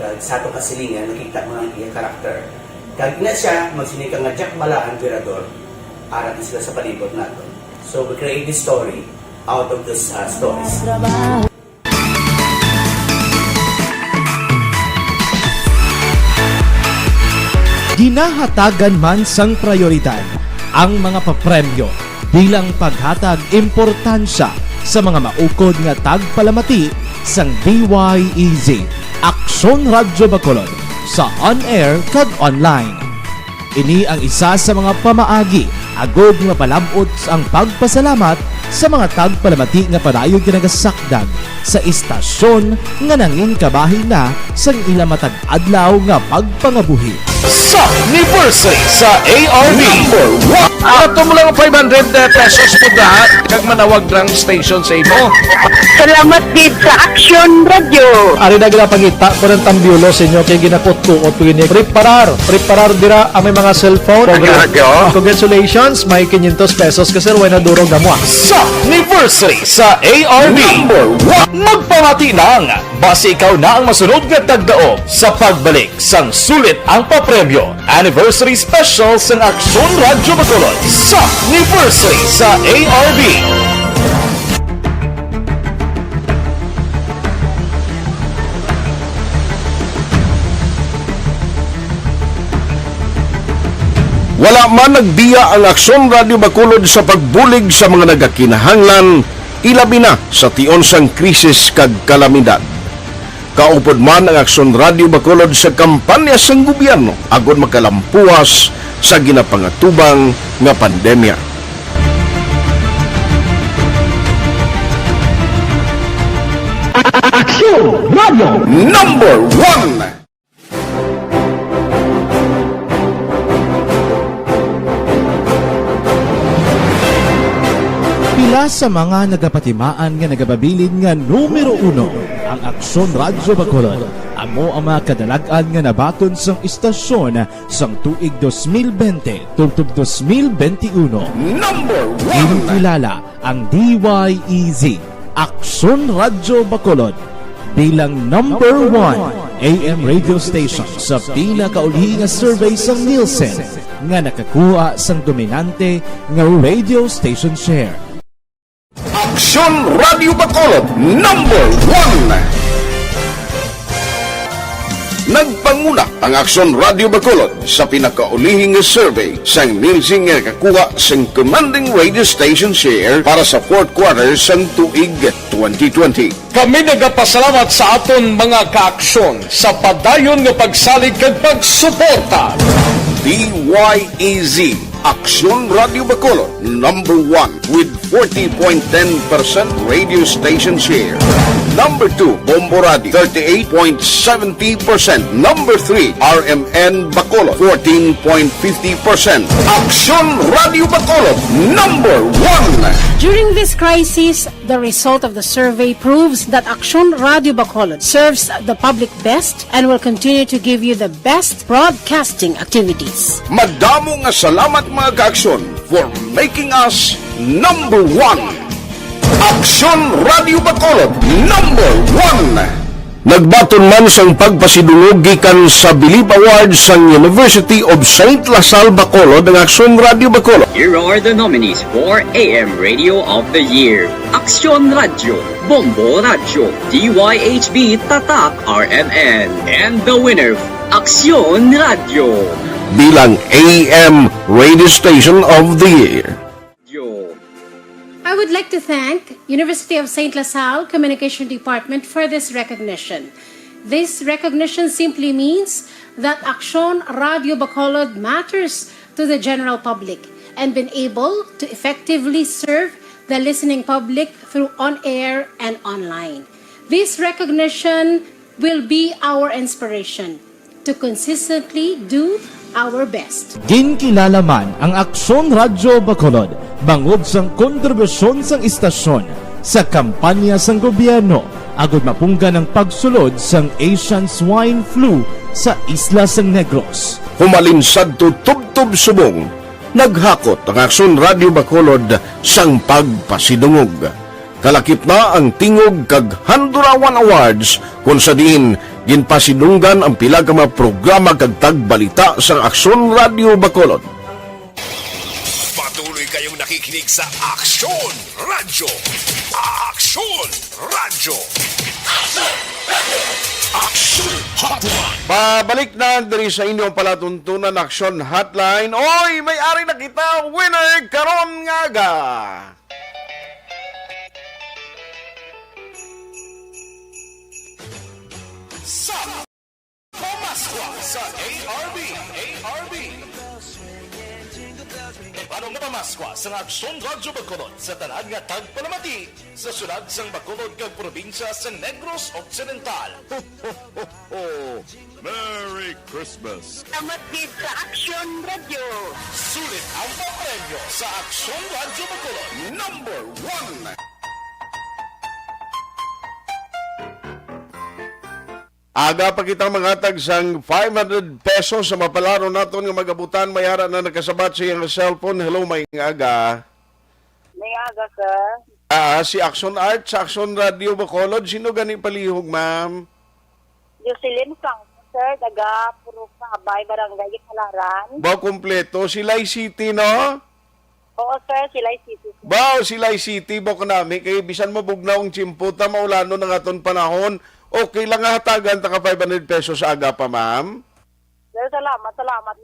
Kag sa ato kasilingan nakita mo ang iyang karakter. Kag ina siya magsinika nga Jack balaan virador arat na sila sa palibot nato. So we create this story out of these stories. Ginahatagan man sang prioridad ang mga papremyo bilang paghatag importansya sa mga maukod nga tagpalamati sang DYEZ Aksyon Radio Bacolod sa on-air kag online. Ini ang isa sa mga pamaagi agod nga palabot ang pagpasalamat sa mga tagpalamati nga padayon ginagasakdag sa istasyon nga nangin kabahin na sang ila matag adlaw nga pagpangabuhi. Sa anniversary sa ARV ato mo lang 500 pesos po lahat kag manawag lang station sa imo. Salamat din sa Aksyon Radio. Ari na ginapangita ko ng tambyulo sa inyo kay ginapot-tuot ko ini. Preparar dira ang may mga cellphone. Congratulations, may 500 pesos kasi wala na durog na mo. Sa anniversary sa ARV magpamati lang base ikaw na ang masunod nga tagdaog sa pagbalik sang sulit ang papremyo anniversary special sa Aksyon Radio Bacolod sa anniversary sa ARV. Wala man nagbiya ang Aksyon Radio Bacolod sa pagbulig sa mga nagakinahanglan, ilabi na sa tion sang krisis kag kalamidad. Kaupod man ang Aksyon Radio Bacolod sa kampanya sang gobyerno agod makalampuas sa ginapangatubang nga pandemya. Aksyon Radio Number 1. Pila sa mga nagapatimaan nga nagababilin nga numero 1 ang Aksyon Radio Bacolod. Amo ang mga kadalagan nga nabaton sang istasyon sang tuig 2020 tubtob 2021. Number 1. Kinikilala ang DYEZ Aksyon Radio Bacolod bilang number 1 AM radio station sa pila kaulhi nga survey sang Nielsen nga nakakuha sang dominante nga radio station share. Aksyon Radio Bacolod number 1. Nagpanguna ang Aksyon Radio Bacolod sa pinakaulihing survey sang Nielsen nga nakakuha sang commanding radio station share para sa fourth quarter sang tuig 2020. Kami nagapasalamat sa aton mga kaaksyon sa padayon nga pagsalig kag pagsuporta. DYEZ, Aksyon Radio Bacolod, number 1 with 40.10% radio station share. Number 2, Bombo Radio, 38.70%. Number 3, RMN Bacolod, 14.50%. Aksyon Radio Bacolod, number 1. During this crisis, the result of the survey proves that Aksyon Radio Bacolod serves the public best and will continue to give you the best broadcasting activities. Madamo nga salamat mga ka-Aksyon for making us number 1. Aksyon Radio Bacolod, number 1. Nagbaton man sang pagpasidungog gikan sa Bilib Awards sang University of St. Lasal Bacolod ang Aksyon Radio Bacolod. Here are the nominees for AM Radio of the Year. Aksyon Radio, Bombo Radio, DYHB Tatak RMN, and the winner, Aksyon Radio. Bilang AM Radio Station of the Year. I would like to thank University of St. Lasal Communication Department for this recognition. This recognition simply means that Aksyon Radio Bacolod matters to the general public and been able to effectively serve the listening public through on-air and online. This recognition will be our inspiration to consistently do our best. Ginkilala man ang Aksyon Radio Bacolod bangod sang kontribusyon sang istasyon sa kampanya sang gobyerno agud mapungga ng pagsulod sang Asian Swine Flu sa isla sang Negros. Humalinsad to tubtob subong, naghakot ang Aksyon Radio Bacolod sang pagpasidungog. Kalakip na ang tingog kag Handurawan Awards kung sa diin ginpasidunggan ang pila ka mga programa kag tagbalita sa Aksyon Radio Bacolod. Patuloy kayong nakikinig sa Aksyon Radio. Aksyon Radio. Aksyon Hotline. Pabalik na diri sa inyong palatuntunan Aksyon Hotline. Oy, may ari na kita winner karon nga aga. Sa Pamaskwa sa ARB. Anong napamaskwa sa Aksyon Radio Bacolod sa tanad nga tagpalamati sa sunod sang Bacolod kag probinsya sa Negros Occidental. Ho, ho, ho, ho. Merry Christmas! Salamat din sa Aksyon Radio. Sulit ang papremyo sa Aksyon Radio Bacolod. Number 1. Aga pa kitang mangatag sang 500 pesos sa mapalaro naton nga magabutan mayara na nakasabat sa iyang cellphone. Hello, may aga. May aga, sir. Si Aksyon Art sa Aksyon Radio Bacolod. Sino gani palihog, ma'am? Jocelyn Frank, sir. Taga Puro Sabay, Barangay Kalaran. Ba, kompleto. Silay City, no? Oo, sir. Silay City. Ba, Silay City. Bako nami. Kaya bisan mabugnaw ang chimputa, maulano ng aton panahon. Okay lang nga hatagan taka 500 pesos sa aga pa, ma'am. Sir, salamat.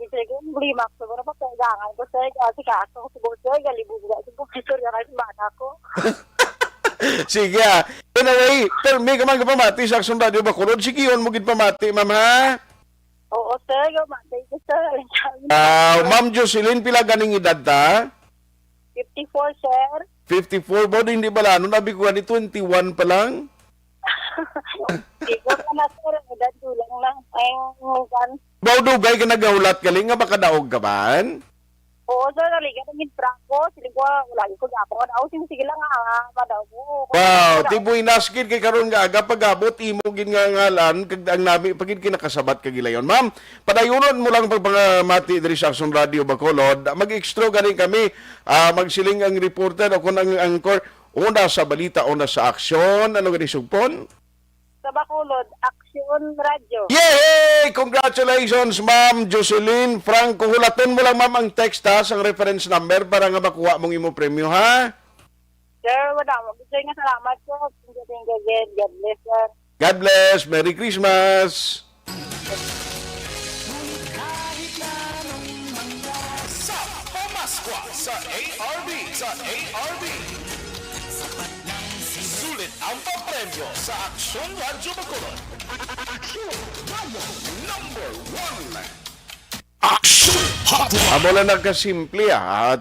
Sir, kung lima ko, na papagangan ko, sir. Kasi kakasong siguro, sir. Galibugda. Siguro, sir, kasi bata ko. Sige, anyway, tell me, kamang kapamati sa Aksyon Radio Bacolod. Sige, yun mo gid pamati, ma'am, ha? Oo, sir. Gamatay ko, sir. Ma'am Jocelyn, pila ganing edad ta? 54, sir. 54 ba? Hindi pala. Ano nabi ko ni 21 pa lang? Hindi ko pa na, sir. Edad dulang lang. Ayun, Baudugay ka nagahulat ka nga baka daog ka ba? oo, sir. Naliga namin prako. Siling ko, lagi ko gapon. Sige lang nga. Madaw ko. Wow, tiboy naskid kay karon nga aga pagabot imo gid nga ngalan kag ang nabi pagid kinakasabat kag gilayon. Ma'am, padayunon mo lang pagpangamati diri sa Aksyon Radio Bacolod. Mag-extra gani kami magsiling ang reporter o kun ang anchor una sa balita una sa aksyon. Ano gani sugpon? Sa Bacolod, Aksyon Radio. Yay! Congratulations, Ma'am Jocelyn Franco. Hulaton mo lang, ma'am, ang text ha, ang reference number para nga makuha mong imo premyo, ha? Sir, wala mo. Gusto nga salamat po. God bless, sir. God bless. Merry Christmas. Sa Pamaskwa sa ARB. Sulit ang papremyo sa Aksyon Radio Bacolod. Aksyon Radio number 1. Aksyon Amo lang nagkasimple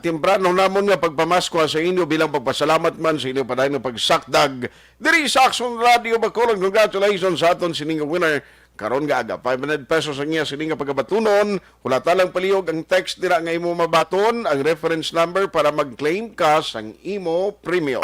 temprano namon nga pagpamasko sa inyo bilang pagpasalamat man sa inyo padayon nga pagsakdag diri sa Aksyon Radio Bacolod. Congratulations sa aton sining winner karon nga aga 500 pesos ang iya sining nga pagabatunon. Wala talang palihog ang text dira nga imo mabaton ang reference number para mag-claim ka sang imo premium.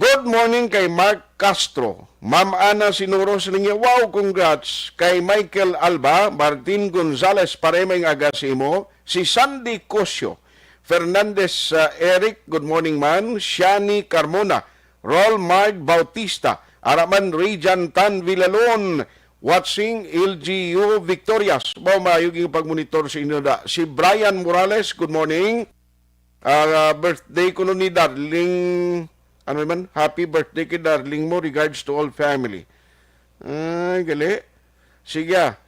Good morning kay Mark Castro. Ma'am Ana Sinuro siningi, wow, congrats. Kay Michael Alba, Martin Gonzales, paremay aga si mo. Si Sandy Cosio, Fernandez Eric, good morning man. Shani Carmona, Rol Mark Bautista, Araman Rejan Tan Villalon, watching LGU Victorias. Bao mayuging pagmonitor sa inyo da. Si Brian Morales, good morning. Birthday ko ni Darling... Ano man, happy birthday kay darling mo, regards to all family. Ay, gali. Sige,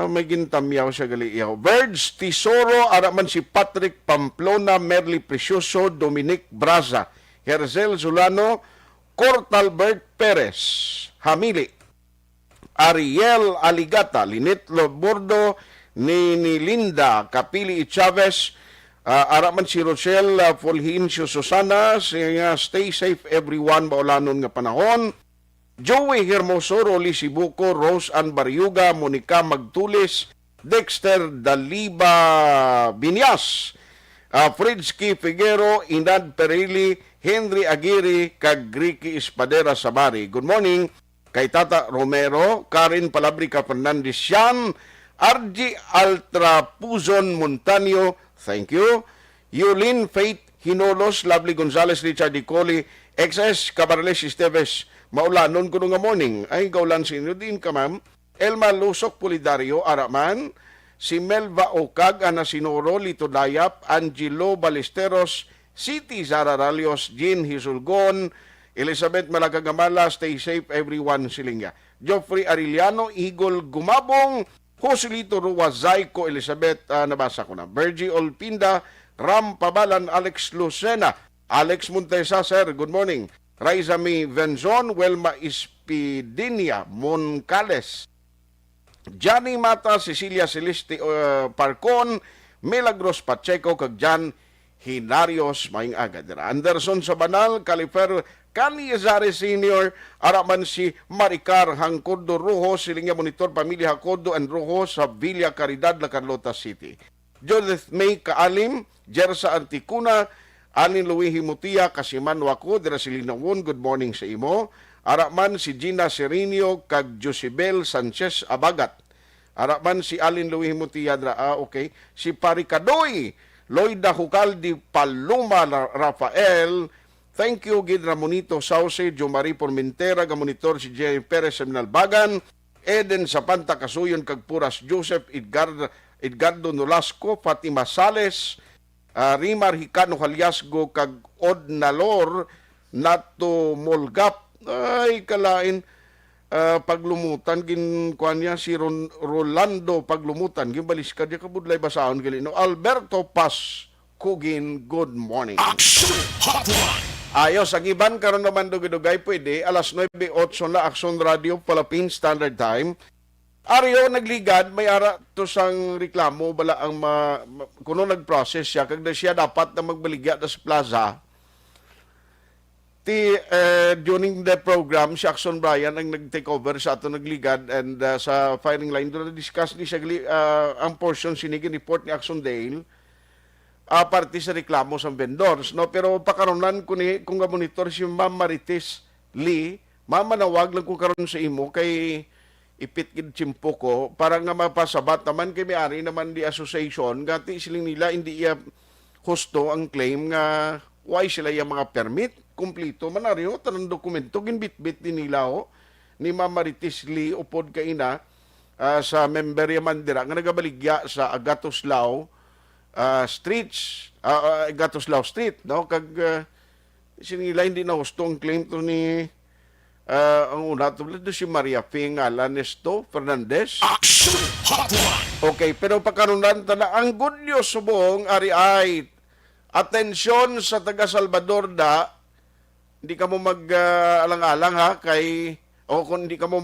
may gintamyaw siya gali iyaw. Birds, Tesoro, araman si Patrick Pamplona, Merly Precioso, Dominic Braza, Herzel Zulano, Cortalbert Perez, Hamili, Ariel Aligata, Linet Lobordo, ni Linda, Kapili Chavez, araman si Rochelle Fulgencio Susana, stay safe everyone, baulanon nga panahon. Joey Hermoso, Rolly Sibuco, Rose Ann Bariuga, Monica Magtulis, Dexter Daliba Binyas, Fridsky Figuero, Inad Perili, Henry Aguirre, kag Ricky Espadera Sabari. Good morning kay Tata Romero, Karen Palabrica Fernandez Yan, RG Altrapuzon Montaño, thank you. Yulin Faith Hinolos, Lovely Gonzales, Richard Dicoli, XS Cabarles Esteves, maulanon ko nga morning. Ay, gaulan sa inyo din ka, ma'am. Elma Lusok Pulidario, Araman. Si Melva Ocag, Ana Sinoro, Lito Dayap, Angelo Balesteros, City Zara Ralios, Jean Hisulgon, Elizabeth Malagagamala, stay safe everyone, Silingya. Geoffrey Ariliano, Igol Gumabong, Joselito Ruwazaiko, Elizabeth, nabasa ko na. Bergie Olpinda, Ram Pabalan, Alex Lucena, Alex Montesa, sir, good morning. Raizami Venzon, Welma Ispidinia, Moncales, Johnny Mata, Cecilia Celeste Parcon, Milagros Pacheco, kag Jan Hinarios, maing agad. Anderson Sabanal, Califer Canizare Senior, araman si Maricar Hangkodo Rojo, Silingya Monitor Pamilya Hakodo and Rojo sa Villa Caridad, La Carlota City. Judith May Kaalim, Jersa Anticuna, Anin Louis Himutia, Kasiman Wako, Dirasilinawan, good morning sa imo. Araman si Gina Serenio, kag Josibel Sanchez Abagat. Araman si Alin Louis Himutia, okay. Si Parikadoy, Loida Hucaldi Paloma Rafael, thank you, Gid Ramonito Sauce, Jo Marie Pormentera, Gamonitor si Jerry Perez Seminalbagan, Eden Sapanta Kasuyon, kag Puras Joseph, Edgardo Nolasco, Fatima Sales, Rimar Hicano Haliasgo, kag Od Nalor, Nato Molgap, ay kalain, paglumutan, ginkuan niya, si Rolando Paglumutan, gimbalis ka, di kabudlay basahon, no? Alberto Paz, Kugin, good morning. Ayos, ang iban karon naman dugay pwede, alas 9:08 na Aksyon Radio, Philippine Standard Time. Aryo nagligad, may ara to sang reklamo, bala ang kuno nag-process siya, kagda siya dapat na magbaligya sa plaza. During the program, si Aksyon Brian ang nag-take over sa ato nagligad and sa firing line, doon na-discuss ni siya ang portion sinigin report ni Aksyon Dale, parte sa reklamo sa vendors, no? Pero pakaronan ko ni kung monitor si Ma'am Marites Lee, mamanawag lang ko karon sa imo kay ipit-gid chimpo ko para nga mapasabat naman kay may-ari naman di association gati siling nila hindi iya husto ang claim nga why sila yung mga permit kumplito man ariyo tanang dokumento ginbit-bit din nila ni Ma'am Marites Lee upod kaina sa member yaman dira nga nagabaligya sa Agatoslao streets, Gatoslao Street, no? Kag sinila hindi na husto ang claim to ni ang una to si Maria Ping Alanesto Fernandez. Okay, pero pagkaroon na ang good news subong ari ay atensyon sa taga Salvador da hindi ka mo mag-alang-alang kung hindi ka mo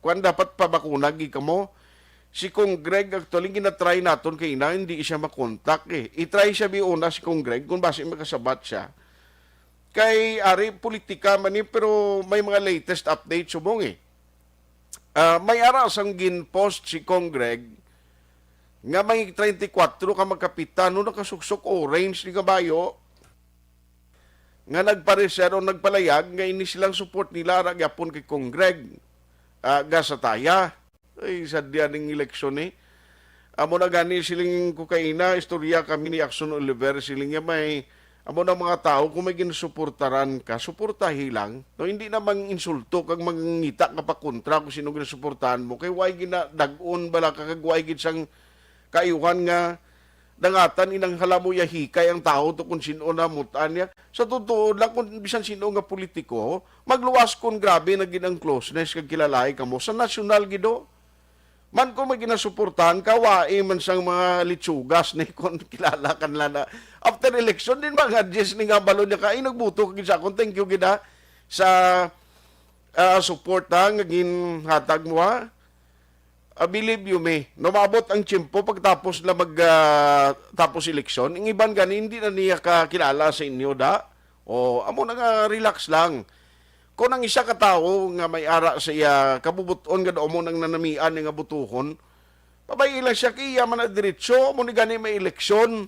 kung dapat pabakuna gi ka mo si Kong Greg actually ginatry naton kay na hindi siya makontak eh. I-try siya biuna si Kong Greg kung basi makasabat siya. Kay ari politika man ni pero may mga latest update subong eh. May ara sang gin-post si Kong Greg nga may 34 ka magkapitan no nakasuksok orange ni kabayo nga nagpareser o nagpalayag nga ini silang support nila ra gyapon kay Kong Greg gasataya ay sadya ning eleksyon eh. Amo na gani siling kukaina istorya kami ni Aksyon Oliver siling nga may amo na mga tao kung may ginasuportaran ka suportahi lang no hindi na insulto kag mangita ka pa kontra kung sino ginasuportahan mo kay way ginadag-on bala ka kag way gid sang kayuhan nga dangatan inang halamo ya hikay ang tao to kung sino na mutan niya. Sa totoo lang kung bisan sino nga politiko, magluwas kon grabe na ginang closeness kag kilalay kamo sa nasyonal gido. Man ko may ginasuportahan ka, wae man sang mga litsugas ni kon kilala kanla na after election din mga adjust ni nga balon niya ka ay nagbuto kag sa akon thank you gida sa support nga ginhatag mo ha. Believe you me, numabot ang tiyempo pagtapos na tapos eleksyon, ang iban gani hindi na niya kakilala sa inyo da. O amo na nga relax lang. Kung ang isa ka tao nga may ara sa iya kabubuton nga mo nang nanamian nga butuhon, pabay lang siya kiya man na diretso mo ni gani may eleksyon.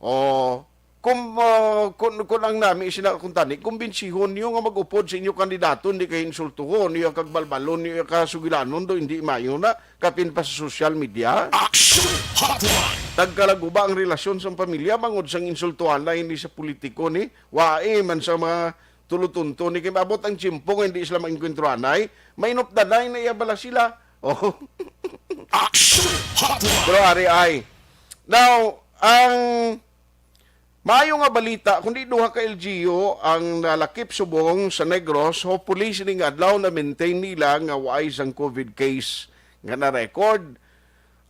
O kung ang nami isinakuntani, kumbensihon niyo nga mag-upod sa inyo kandidato, hindi kayo insultuhon, niyo kagbalbalon, niyo kasugilanon, do hindi mayo na, kapin pa sa social media. Action Hotline! Tagkalaguba ang relasyon sa pamilya, mangod sang insultuhan na hindi sa politiko ni, wae man sa mga tulutunto ni, kaya mabot ang tsimpong, hindi sila maingkwentruanay, may inopdanay na iyabala sila. Oh. Action Hotline! Pero ari ay. Now, ang maayo nga balita, kundi duha ka LGU ang nalakip subong sa Negros, hopefully sining adlaw na maintain nila nga waay sang COVID case nga na-record.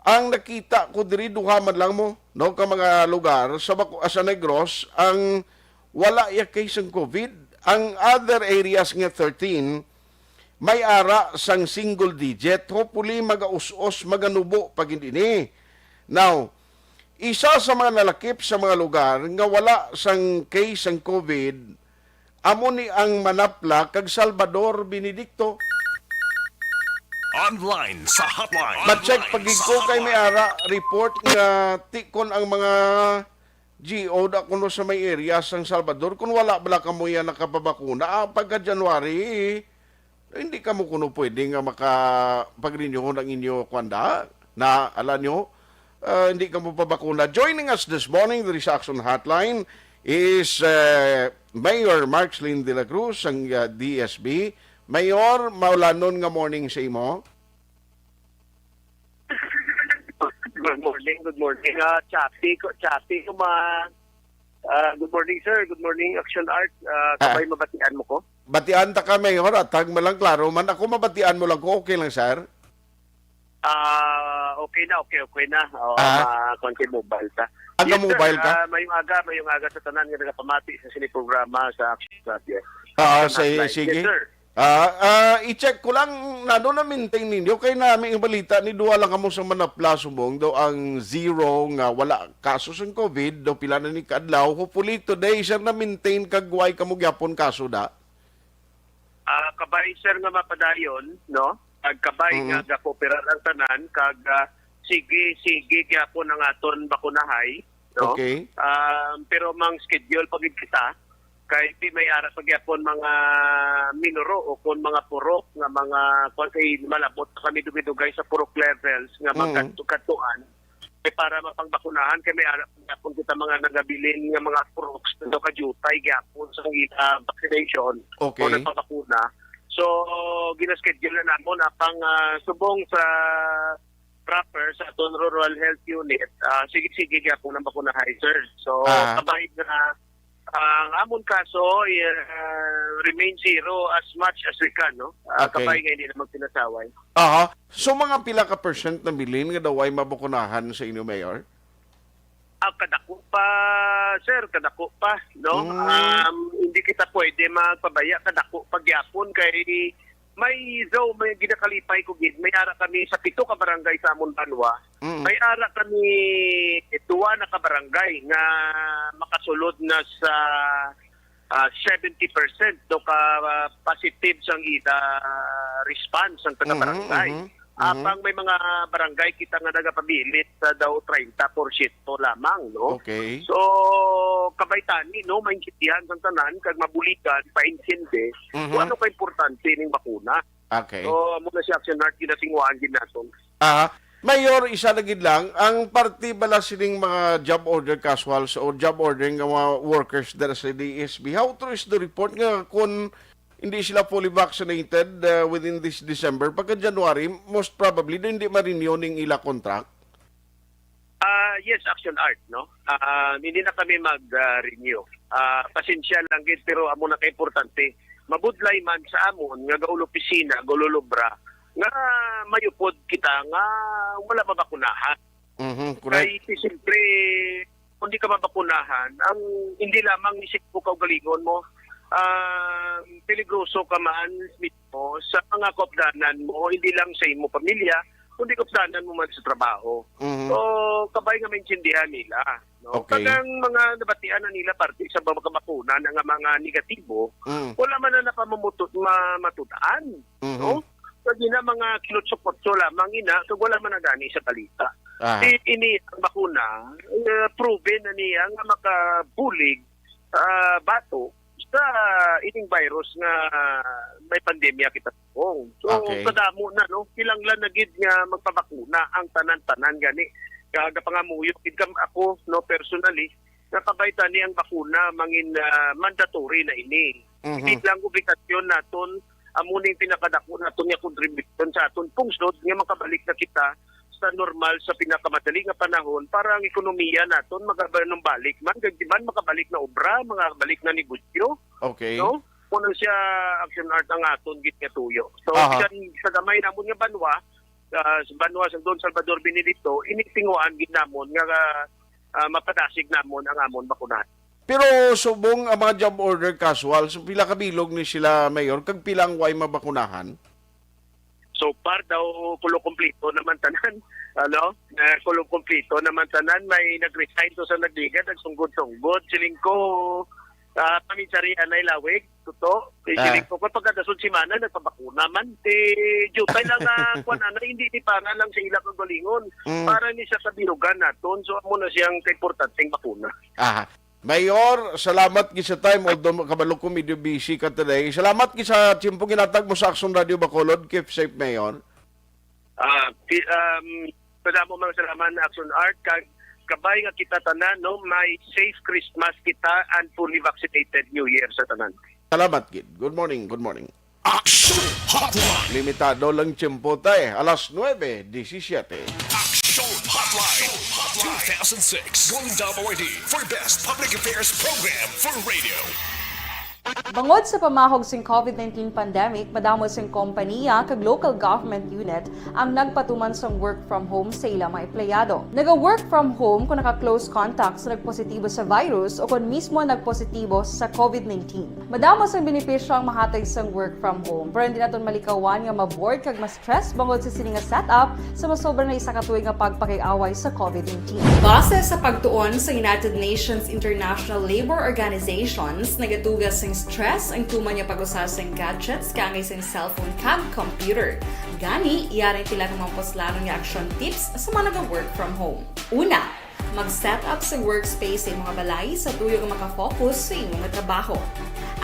Ang nakita ko diri duha man lang mo, no, ka mga lugar sa Negros, ang wala ya case ng COVID. Ang other areas nga 13, may ara sang single digit, hopefully magaus-os, maganubo pag hindi ni. Now, isa sa mga nalakip sa mga lugar nga wala sang case ng COVID, amo ni ang Manapla kag Salvador Benedicto. Online sa hotline. Ma-check pagig ko kay may ara report nga tikon ang mga GO da kuno sa may area sang Salvador kung wala bala kamo yan nakapabakuna pagka January hindi kamo kuno pwede nga makapag-renew ng inyo kwanda na alam nyo hindi ka mo pabakuna. Joining us this morning, the Aksyon Hotline, is Mayor Markslin de la Cruz, ang DSB. Mayor, maulanon nga morning sa imo. Good morning. Good morning, sir. Good morning, Action Art. Kabay mabatian mo ko? Batian ta ka, Mayor, at tag malang klaro man. Ako mabatian mo lang ko, okay lang, sir? Okay na. Konti mobile ta. Aga yes, mobile sir, ka? Mayong aga sa tanan nga nagapamati sa siniprograma sa Aksyon Radio. Sige. Yes, sir. I-check ko lang, na maintain ninyo, kay namin yung balita, ni duwa lang kamo sa Manapla subong, daw ang zero nga wala kaso sa COVID, daw pila na ni Kadlaw, hopefully today, sir, na maintain kagway kamo gyapon kaso da? Kabay, sir, nga mapadayon, no? Kabay nga gakooperar ang tanan, kag sige gyapon ang aton bakunahay, no? Okay. Pero mang schedule pagid kita, kay may ara pagyapon mga minuro o kon mga purok nga mga kay malabot kami dugay sa purok levels nga magkatuan para mapangbakunahan kay may ara pagyapon kita mga nagabilin nga mga puroks do kajutay gyapon sa vaccination o nagpabakuna. So gina-schedule na namon apang subong sa proper sa aton rural health unit sige gyapon ang bakunahay, sir. So kabay na ang amon kaso remain zero as much as we can, no? Kabay nga hindi naman pinasaway. So mga pila ka percent na bilin nga daw ay mabakunahan sa inyo, Mayor? Kadako pa, sir, kadako pa, no? Hindi kita pwede magpabaya, kadako pagyapon kay may ginakalipay ko gid. May ara kami sa 7 ka barangay sa amon Banwa. May ara kami 2 na ka barangay nga makasulod na sa 70% do ka positive sang ida response ang taga barangay. Apang may mga barangay kita nga nagapabilit sa daw 30% lamang, no? Okay. So kabaytani, no, maintindihan sang tanan kag mabuligan paintindi kung ano ka importante ning bakuna. Okay. So muna si Aksyon Art ginatingwaan gid naton. Mayor, isa lagi lang, ang party bala sining mga job order casuals o job order ng mga workers dara sa DSB, how true is the report nga kung hindi sila fully vaccinated within this December, pagka January, most probably, hindi ma-renew ning ila contract? Yes, Aksyon Art, no? Hindi na kami mag-renew. Pasensya lang gid, pero amo na ka-importante. Mabudlay man sa amon, nga gaul opisina, gaululubra, nga mayupod kita nga wala mabakunahan. Correct. Kaya siyempre, kung di ka mabakunahan, ang hindi lamang isip mo kaugalingon mo, peligroso ka man mismo sa mga kopdanan mo, hindi lang sa imo pamilya, kundi kopdanan mo man sa trabaho. So, kabay nga maintindihan nila. No? Okay. Kagang mga nabatian na nila parte sa bakuna ng mga negatibo, wala man na matutaan. No? Kasi na mga kinutsupotso lamang ina, so wala man na gani sa balita. Ini ang bakuna, proven na niya nga makabulig bato sa ining virus nga may pandemya kita kong. So, kadamo na, no? Kilanglan na gid nga magpabakuna ang tanan-tanan gani. Kaga pangamuyok gid kam ako, no, personally, nakabayta ni ang bakuna mangin mandatory na ini. Hindi lang obligasyon naton amuning pinakadako naton nga contribution sa aton pungsod nga makabalik na kita sa normal sa pinakamadali nga panahon para ang ekonomiya naton balik man gagdiman makabalik na obra, makabalik na negosyo. Okay. No? Kuno siya Aksyon Art ang aton git nga tuyo. So sa gamay namon nga Banwa, sa Banwa sa Don Salvador Benedicto, initinguan gid namon nga mapadasig namon ang amon bakunahan. Pero subong ang mga job order casual, so pila kabilog ni sila mayor kag pilang way mabakunahan? So far daw kulo-kompleto naman tanan. Kulo-kompleto naman tanan. May nag-resign to sa nagligad, nagsunggod-sunggod. Siling ko, paminsarian na ilawig, tuto. Siling ko, kapag kadasod si Mana, nagpabakuna man. Jutay lang hindi ni para lang sa ilang kagalingon. Para ni siya sa birugan naton. So, amo na siyang importanteng bakuna. Mayor, salamat sa time, although kabalo ko medyo busy ka today. Salamat sa tiyempo ginatag mo sa Aksyon Radio Bacolod. Keep safe, Mayor. Padamo mga salamat na Aksyon Art. Kabay nga kita tanan, no? May safe Christmas kita and fully vaccinated New Year sa tanan. Salamat, Gid. Good morning, good morning. Aksyon Hotline. Limitado lang tiyempo tayo. Alas 9:17. Aksyon Hotline 2006 Golden Dome Awardee for Best Public Affairs Program for Radio. Bangod sa pamahog sing COVID-19 pandemic, madamo sing kompanya kag local government unit ang nagpatuman sang work from home sa ilang mga empleyado. Naga-work from home kung naka-close contact sa nagpositibo sa virus o kung mismo nagpositibo sa COVID-19. Madamo sang benepisyo ang mahatag sang work from home, pero hindi naton malikawan nga ma-bored kag ma-stress bangod sa sini nga setup sa masobra na isa ka tuig nga pagpakiaway sa COVID-19. Base sa pagtuon sa United Nations International Labor Organizations, nagatugas sing stress ang tuman niya pag-usas sa gadgets kangay sa cellphone kag computer. Gani, iyaring tila ng mga poslanong nga action tips sa mga nag-work from home. Una, mag-set up sa workspace sa mga balay sa tuyo nga makafocus sa inyong trabaho.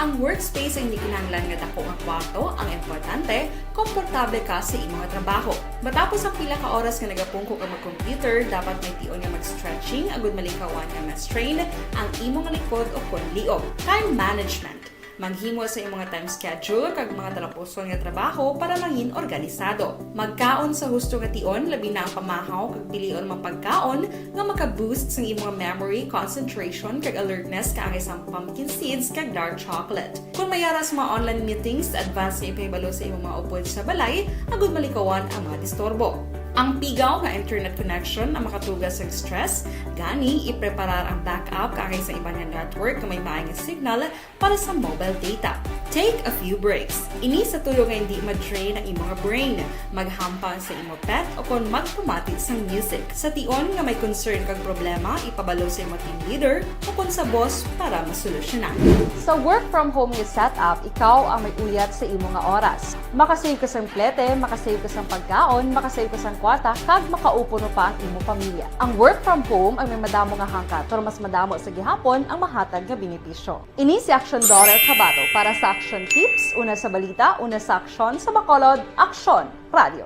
Ang workspace ay hindi kinahanglan nga dako nga kwarto, ang importante, komportable ka sa imong trabaho. Matapos ang pila ka oras nga nagapungko ka mag-computer, dapat may tion nga mag-stretching agud malikawan nga ma-strain ang imong likod o kunliog. Time management. Maghimo sa imong time schedule kag mga talapuson nga trabaho para maging organisado. Magkaon sa husto nga tion, labi na ang pamahaw kag pilion mang pagkaon nga maka-boost sa imong memory, concentration kag alertness kaangay sa pumpkin seeds kag dark chocolate. Kung mayaras mga online meetings, advance nga ipahibalo sa imong mga upod sa balay, agud malikawan ang mga disturbo. Ang pigaw nga internet connection ang makatugas sa stress, gani ipreparar ang backup kaangay sa ibang nga network nga may maayong signal para sa mobile data. Take a few breaks. Ini sa tulong nga hindi ma-drain ang imong brain. Maghampan sa imong pet o kung magpamati sa music. Sa tion nga may concern kag problema, ipabalo sa imong team leader o kung sa boss para masolusyonan. Sa work from home nga setup, ikaw ang may uyat sa imong nga oras. Makasave ka sa plete, makasave ka sa pagkaon, makasave ka sa kwarta, kag makaupo no pa ang imong pamilya. Ang work from home ay may madamo nga hangkat, pero mas madamo sa gihapon ang mahatag nga benepisyo. Ini si Aksyon Daughter Kabato para sa Action Tips, una sa balita, una sa aksyon sa Bacolod, Aksyon Radio.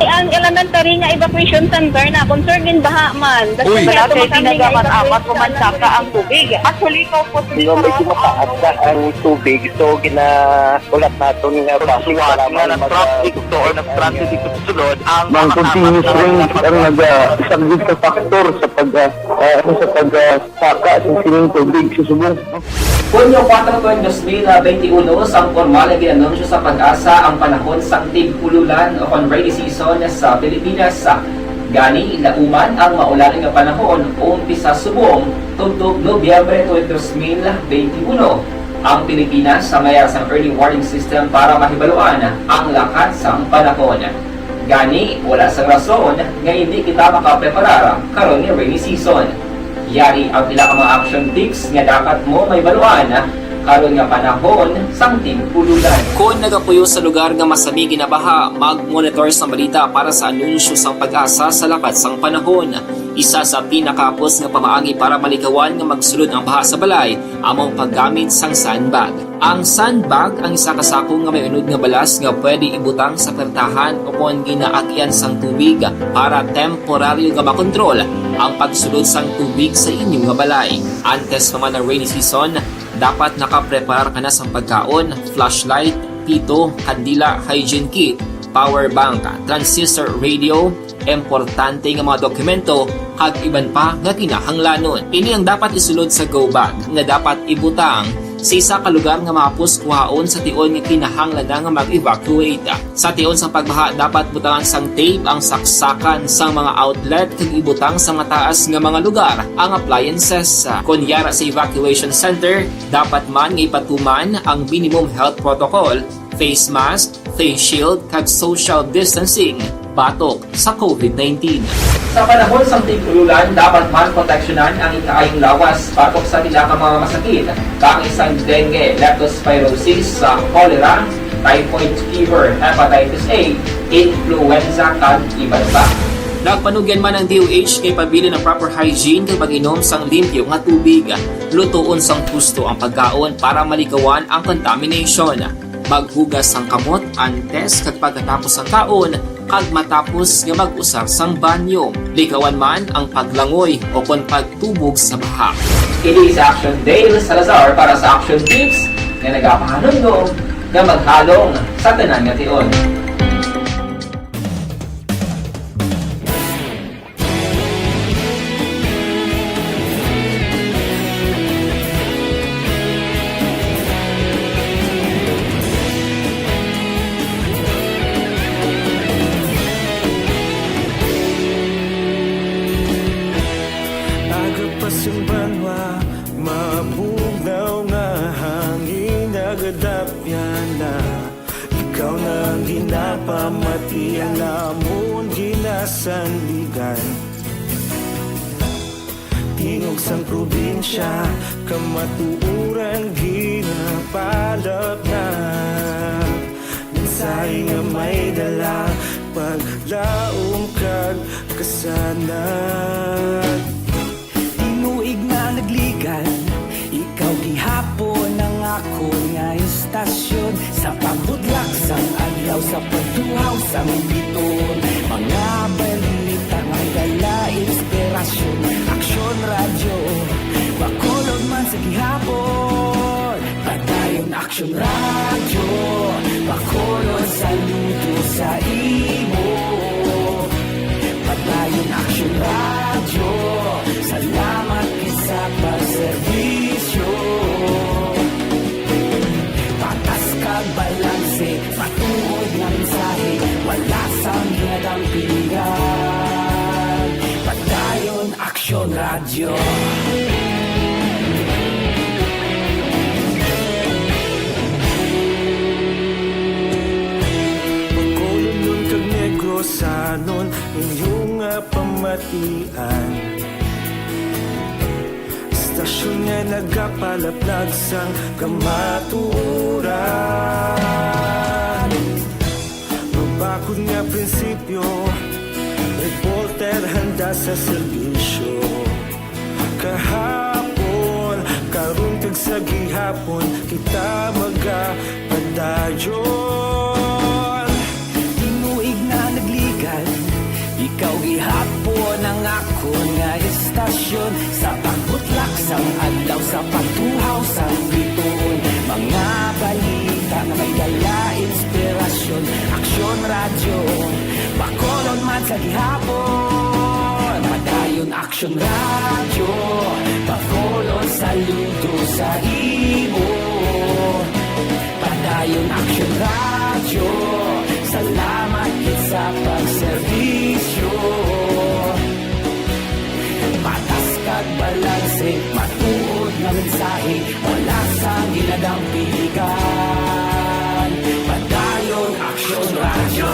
Ang elementary nga evacuation center na concern din baha man. Kasi kaya tinagamat-amat kumansaka ang tubig. Actually, ikaw po medyo mataas na ang tubig. So, ginaulat natin nga basic para mag-traffic to or nag-traffic dito sa sulod. Ang continuous rain ang nag-isang sa factor sa pag-saka sa sining tubig sa subong. Hunyo 4, 2021, sang formal na ginanunsyo sa pag-asa ang panahon sa tig-ululan o rainy season sa Pilipinas. Gani, lauman ang maulaling nga panahon umpisa subong tugtog Nobyembre 2021. Ang Pilipinas sa mayar sang early warning system para mahibaluan ang lakat sang panahon. Gani, wala sang rason nga hindi kita makapreparar karon nga rainy season. Yari ang pila ka mga action tips nga dapat mo may baluan karon nga panahon sang tig-ululan. Kung nagapuyo sa lugar nga masabi ginabaha, mag-monitor sa balita para sa anunsyo sang pag-asa sa lakat sang panahon. Isa sa pinakapos nga pamaagi para malikawan nga magsulod ang baha sa balay, among paggamit sang sandbag. Ang sandbag ang isa ka sako nga may unod nga balas nga pwede ibutang sa pertahan o kung ginaagyan sang tubig para temporaryo nga makontrol ang pagsulod sang tubig sa inyong nga balay. Antes naman ng rainy season, dapat nakaprepare ka na sa pagkaon, flashlight, pito, kandila, hygiene kit, power bank, transistor radio, importante nga mga dokumento, kag iban pa nga kinahanglanon. Ini ang dapat isulod sa go bag nga dapat ibutang sa isa ka lugar nga mapus kuhaon sa tion nga kinahanglan nga mag-evacuate. Sa tion sa pagbaha, dapat butangan sang tape ang saksakan sa mga outlet kag ibutang sa mataas nga mga lugar ang appliances. Kunyara sa evacuation center, dapat man nga ipatuman ang minimum health protocol, face mask, face shield, kag social distancing batok sa COVID-19. Sa panahon sa tig-ululan, dapat man proteksyonan ang ikaayong lawas batok sa nila ka mga masakit, kang isang dengue, leptospirosis, cholera, typhoid fever, hepatitis A, influenza, kag iban pa. Nagpanugyan man ang DOH kay pabili ng proper hygiene kay pag-inom sang limpyo nga tubig. Lutuon sang husto ang pagkaon para malikawan ang contamination. Maghugas sang kamot antes kag pagkatapos ang kaon kag matapos nga mag-usar sang banyo. Likawan man ang paglangoy o kon pagtubog sa baha. Kini sa Action Dale Salazar para sa Action Tips nga nagapahanungdong nga maghalong sa tanan nga tion. Mabugnaw nga hangin nagadapyan na ikaw nang ginapamati ang lamon ginasandigan. Tingog sang probinsya kamatuuran ginapalap na minsay nga may dala paglaom kag kasanat. Tinuig nga nagligan, ikaw gihapon ang ako nga istasyon. Sa pagbutlak sang adlaw, sa pagtuhaw sang biton, mga balita nga dala inspirasyon. Aksyon radyo, Bacolod man sa gihapon. Padayon Aksyon radyo, Bacolod saludo sa imo. Padayon Aksyon radyo, salamat sa pagserbisyo. Patas kag balanse, patuod ng mensahe, wala sang hinadampingan. Padayon Aksyon radyo. kasinatian. Istasyon nga nagapalaplag sang kamaturan. Mabakod nga prinsipyo, reporter handa sa serbisyo. Kahapon, karong kag sa gihapon, kita magapadayon. Tinuig na nagligan, ikaw gihapon ang ako nga istasyon. Sa pagbutlak sang adlaw, sa pagtuhaw sang bituon, mga balita na may dala inspirasyon. Aksyon radyo, Bacolod man sa gihapon. Padayon Aksyon radyo, Bacolod saludo sa imo. Padayon Aksyon radyo, salamat gid sa pagserbisyo. Patas kag balanse, matuod nga mensahe, wala sang ginadampigan. Padayon Aksyon radyo.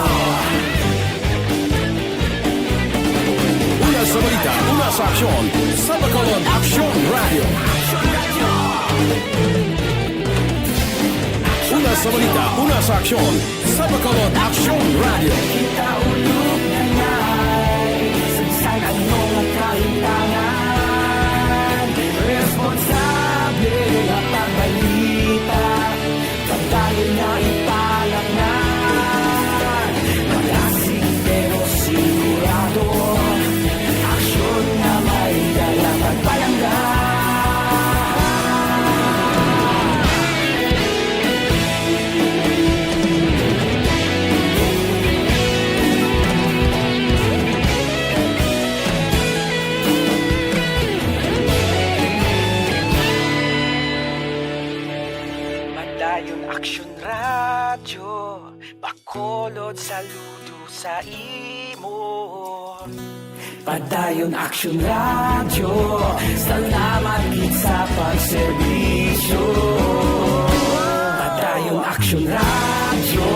Una sa balita, una sa aksyon, sa Bacolod Aksyon Radio. Una sa balita, una sa aksyon, sa Bacolod Aksyon Radio. Kita ulog na ngay, sagsag anong ang kahintangan. Responsable ang pagbalita, pagdayon na ipalaknan. Malasig pero sigurado, aksyon na may dala pagpalanggan. Padayon Aksyon radyo, Bacolod saludo sa imo. Padayon Aksyon radyo, salamat gid sa pagserbisyo. Padayon Aksyon radyo,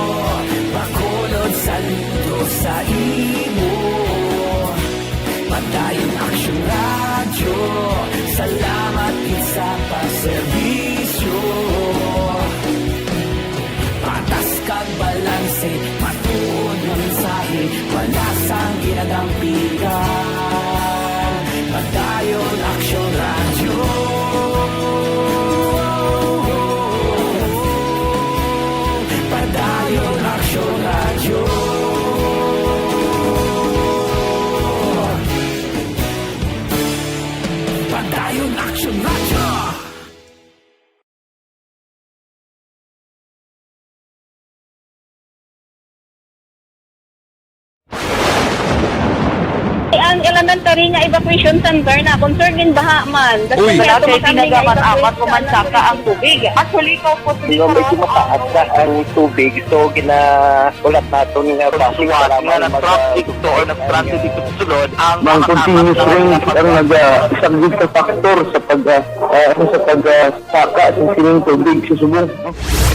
Bacolod saludo sa imo. Padayon Aksyon radyo, salamat gid sa pagserbisyo. Patas kag balanse, matuod nga mensahe, wala sang ginadampigan. Padayon Aksyon radyo. Padayon Aksyon radyo. Padayon Aksyon radyo. Ang elementary nga evacuation center na concern din baha man. Uy, dati pinagamat-amat kumansaka ang tubig. Actually, ikaw po Yung medyo mataas na ang tubig, so ginaulat natin nga Siwat nga na-trap dito or na-stranded dito sa sulod ang Mang continuous rain ang nag-isang ka factor sa pagsaka sa sining tubig sa subong.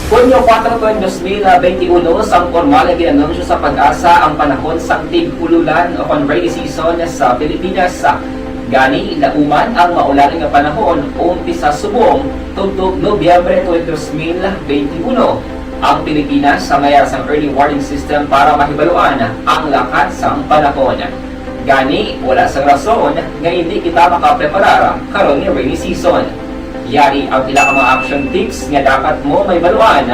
Hunyo 4, 2021, sang formal na ginanunsyo sa pag-asa ang panahon sa tig-ululan o rainy season sa Pilipinas. Gani, lauman ang maulan nga panahon umpisa subong tugtog Nobyembre 2021. Ang Pilipinas sa mayar sang early warning system para mahibaluan ang lakat sang panahon. Gani, wala sang rason nga hindi kita makapreparar karon ni rainy season. Yari ang pila ka mga action tips nga dapat mo may baluan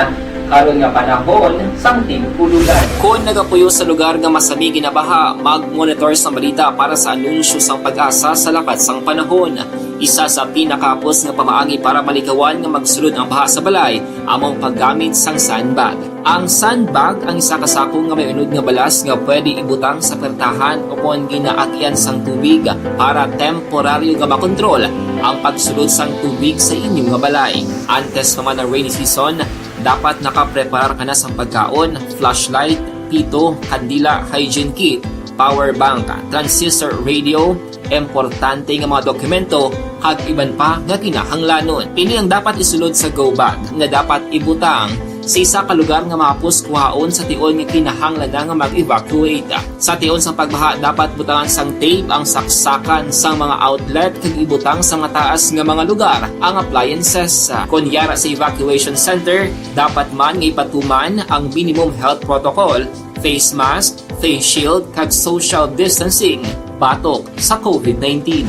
karon nga panahon sang tig-ululan. Kung nagapuyo sa lugar nga masami ginabaha, mag-monitor sa balita para sa anunsyo sang pag-asa sa lakat sang panahon. Isa sa pinakapos nga pamaagi para malikawan nga magsulod ang baha sa balay, among paggamit sang sandbag. Ang sandbag ang isa ka sako nga may unod nga balas nga pwede ibutang sa pertahan o kung ginaakyan sang tubig para temporaryo nga makontrol ang pagsulod sang tubig sa inyong nga balay. Antes naman ng rainy season, dapat nakapreparar ka na sa pagkaon, flashlight, pito, kandila, hygiene kit, power bank, transistor radio, importante nga mga dokumento, kag iban pa nga kinahanglanon. Pili ang dapat isulod sa go bag nga dapat ibutang sa isa ka lugar nga mapus kuhaon sa tion nga kinahanglan nga mag-evacuate. Sa tion sang pagbaha dapat butangan sang tape ang saksakan sang mga outlet kag ibutang sa mataas nga mga lugar ang appliances. Kunyara sa evacuation center, dapat man nga ipatuman ang minimum health protocol, face mask, face shield kag social distancing batok sa COVID-19.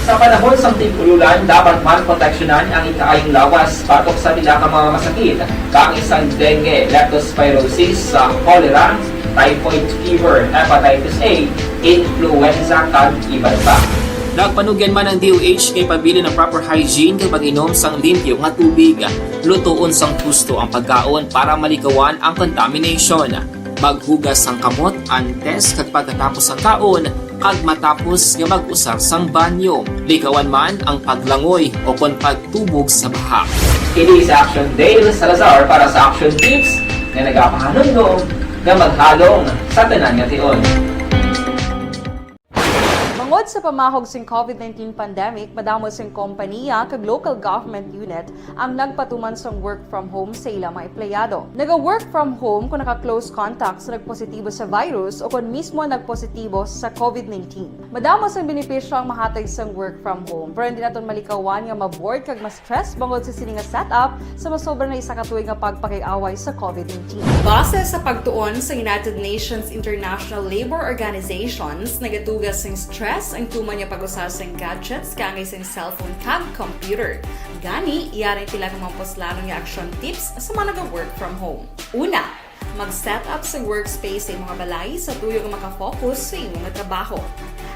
Sa panahon sa tig-ululan, dapat man proteksyonan ang ikaayong lawas batok sa pila ka mga masakit, kang isang dengue, leptospirosis, cholera, typhoid fever, hepatitis A, influenza kag iban pa. Nagpanugyan man ang DOH kay pabili ng proper hygiene kay pag-inom sang limpyo nga tubig, lutuon sang husto ang pagkaon para malikawan ang contamination. Maghugas sang kamot antes kag pagkatapos ang kaon, kag matapos nga mag-usar sang banyo. Likawan man ang paglangoy o kon pagtubog sa baha. Kini sa Aksyon Dale Salazar para sa Action Tips na nagapahanundong nga maghalong sa tanan nga tion. Bangod sa pamahog sing COVID-19 pandemic, madamo sing kompanya kag local government unit ang nagpatuman sang work from home sa ilang mga empleyado. Naga-work from home kung naka-close contacts na nagpositibo sa virus o kung mismo nagpositibo sa COVID-19. Madamo sang benepisyo ang mahatag sang work from home, pero hindi naton malikawan nga ma-bored kag ma-stress bangod sa sini nga setup sa masobra na isa ka tuig nga pagpakiaway sa COVID-19. Base sa pagtuon sa United Nations International Labor Organizations, nagatugas sing stress ang tuman niya pag-usar sa gadgets kangay sa cellphone kag computer. Gani, iyaring tila ng mga poslanong yung action tips sa mga nag-work from home. Una, mag-set up sa workspace sa mga balay sa tuyo nga makafocus sa imong trabaho.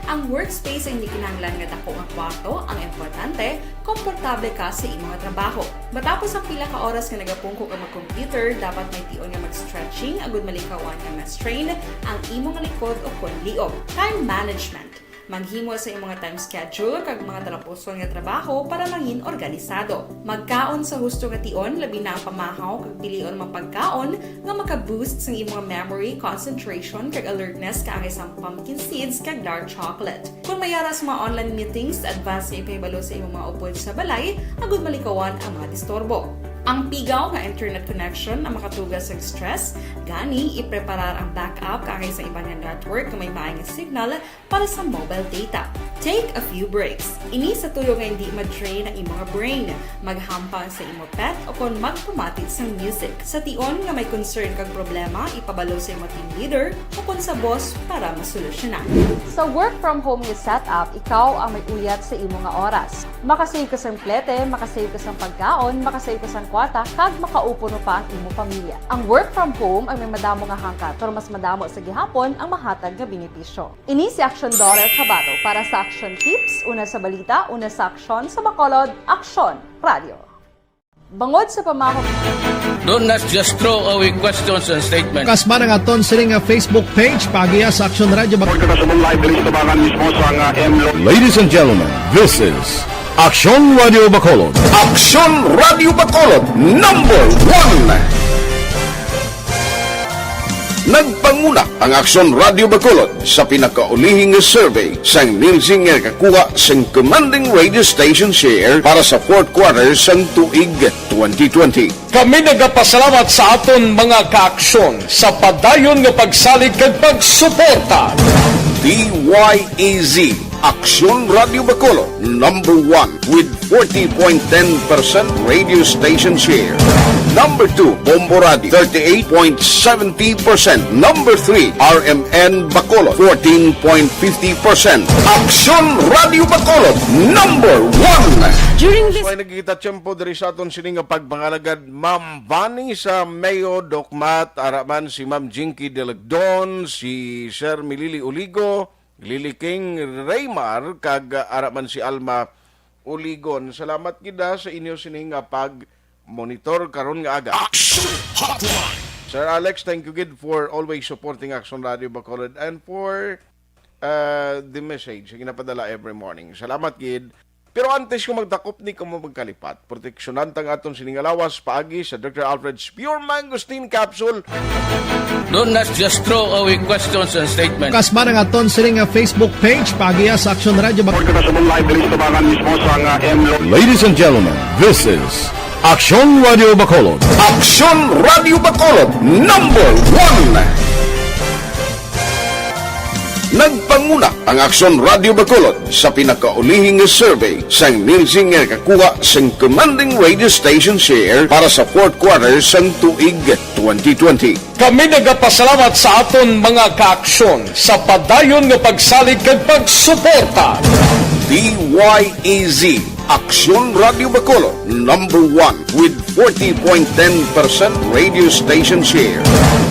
Ang workspace ay hindi kinahanglan nga dako nga kwarto, ang importante, komportable ka sa imong trabaho. Matapos ang pila ka oras nga nagapungko ka mag-computer, dapat may tion nga mag-stretching agud malikawan nga ma-strain ang imong likod o kon liog. Time management. Maghimo sa imong mga time schedule kag mga talapuson nga trabaho para mangin organisado. Magkaon sa husto nga tion, labi na ang pamahaw kag pilion mga pagkaon nga maka-boost sa imong memory, concentration kag alertness kaangay sa pumpkin seeds kag dark chocolate. Kung mayara sa mga online meetings, advance sa ipahibalo sa imong mga upod sa balay, agud malikawan ang mga disturbo. Ang pigaw nga internet connection ang makatugas sa stress, gani ipreparar ang backup kaangay sa ibang network na may maayong signal para sa mobile data. Take a few breaks. Ini sa tuyo nga hindi ma-drain ang imong brain, maghampang sa imong pet o kon magpumatit sa music. Sa tion nga may concern kag problema, ipabalo sa imong team leader o kon sa boss para masolusyonan. Sa work from home nga setup, ikaw ang may uyat sa imong nga oras. Makasave ka sang plete, makasave ka sang pagkaon, makasave ka sang kwata, kag makaupo no pa ang imong pamilya. Ang work from home ay may madamo nga hangkat, pero mas madamo sa gihapon ang mahatag nga benepisyo. Ini si Aksyon Dorel Cabato para sa Action Tips, una sa balita, una sa aksyon sa Bacolod, Aksyon Radio. Bangod sa pamahog. Do not just throw away questions and statements. Kasma ng aton sining nga Facebook page, pagiya sa Aksyon Radio. Ladies and gentlemen, this is Aksyon Radio Bacolod. Aksyon Radio Bacolod, number 1! Nagpanguna ang Aksyon Radio Bacolod sa pinakaulihing survey sang Nielsen nga kakuha sang commanding radio station share para sa fourth quarter sang tuig 2020. Kami nagapasalamat sa aton mga kaaksyon sa padayon nga pagsalig kag pagsuporta. DYEZ Aksyon Radio Bacolod, number 1 with 40.10% radio station share. Number 2, Bombo Radio, 38.70%. Number 3, RMN Bacolod, 14.50%. Aksyon Radio Bacolod, number 1! During this... So, ay nagkita tiyempo dari sa aton sining nga pagpangalagad Ma'am Vani sa Mayo Dokmat, araman si Ma'am Jinky Delagdon, si Sir Milili Uligo, Lily King Raymar, kag araman si Alma Uligon. Salamat gida sa inyo sining nga pag-monitor karon nga aga. Action Hotline! Sir Alex, thank you gid for always supporting Action Radio Bacolod and for the message na ginapadala every morning. Salamat gid. Pero antes kung magdakop ni kung magkalipat, proteksyonan tang aton siningalawas paagi sa Dr. Alfred's Pure Mangosteen Capsule. Do not just throw away questions and statements. Kasma ng aton sining nga Facebook page, pagiya sa Aksyon Radio. Ladies and gentlemen, this is Aksyon Radio Bacolod. Aksyon Radio Bacolod number 1. Nagpanguna ang Aksyon Radio Bacolod sa pinakaulihing survey sa Nielsen nga kakuha sa commanding radio station share para sa fourth quarter sa tuig 2020. Kami nagapasalamat sa aton mga kaaksyon sa padayon nga pagsalig kag pagsuporta. DYEZ Aksyon Radio Bacolod number 1 with 40.10% radio station share.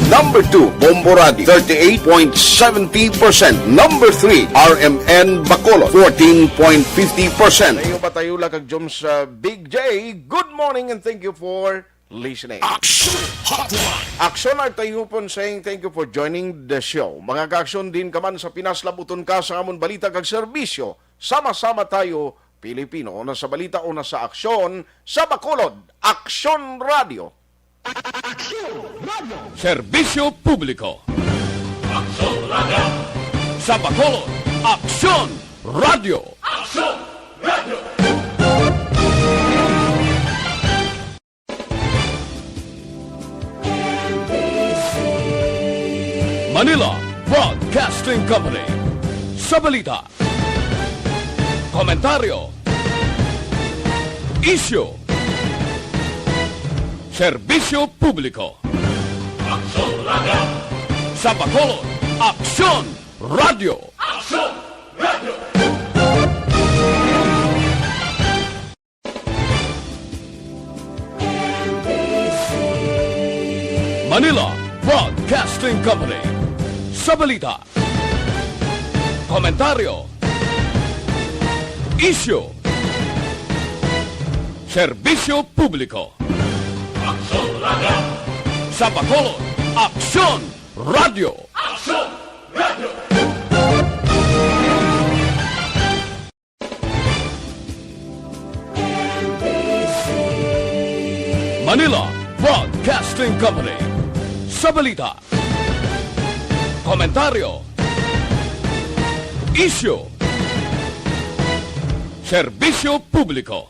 Number 2, Bombo Radio 38.70%. Number 3, RMN Bacolod 14.50%. Tayo ba tayo kag Joms Big J? Good morning and thank you for listening. Aksyon Hotline. Aksyon ar Tayhopon saying thank you for joining the show. Mga kaaksyon din ka man sa Pinas, labuton ka sa amon balita kag serbisyo. Sama-sama tayo Pilipino, una sa balita, una sa aksyon, sa Bacolod, Aksyon Radio. Aksyon Radio. Serbisyo publiko. Aksyon Radio. Sa Bacolod, Aksyon Radio. Aksyon Radio. Manila Broadcasting Company. Sa balita, komentaryo, isyu, serbisyo publiko. Aksyon Radio. Sa Bacolod, Aksyon Radio. Aksyon Radio. Manila Broadcasting Company. Sa balita, komentaryo, isyu, serbisyo publiko. Aksyon Radio. Sa Bacolod, Aksyon Radio. Aksyon Radio. Manila Broadcasting Company. Sa balita, komentaryo, isyu, serbisyo publiko.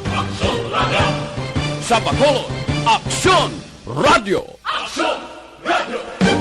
Aksyon Radio. Sa Bacolod, Aksyon Radio.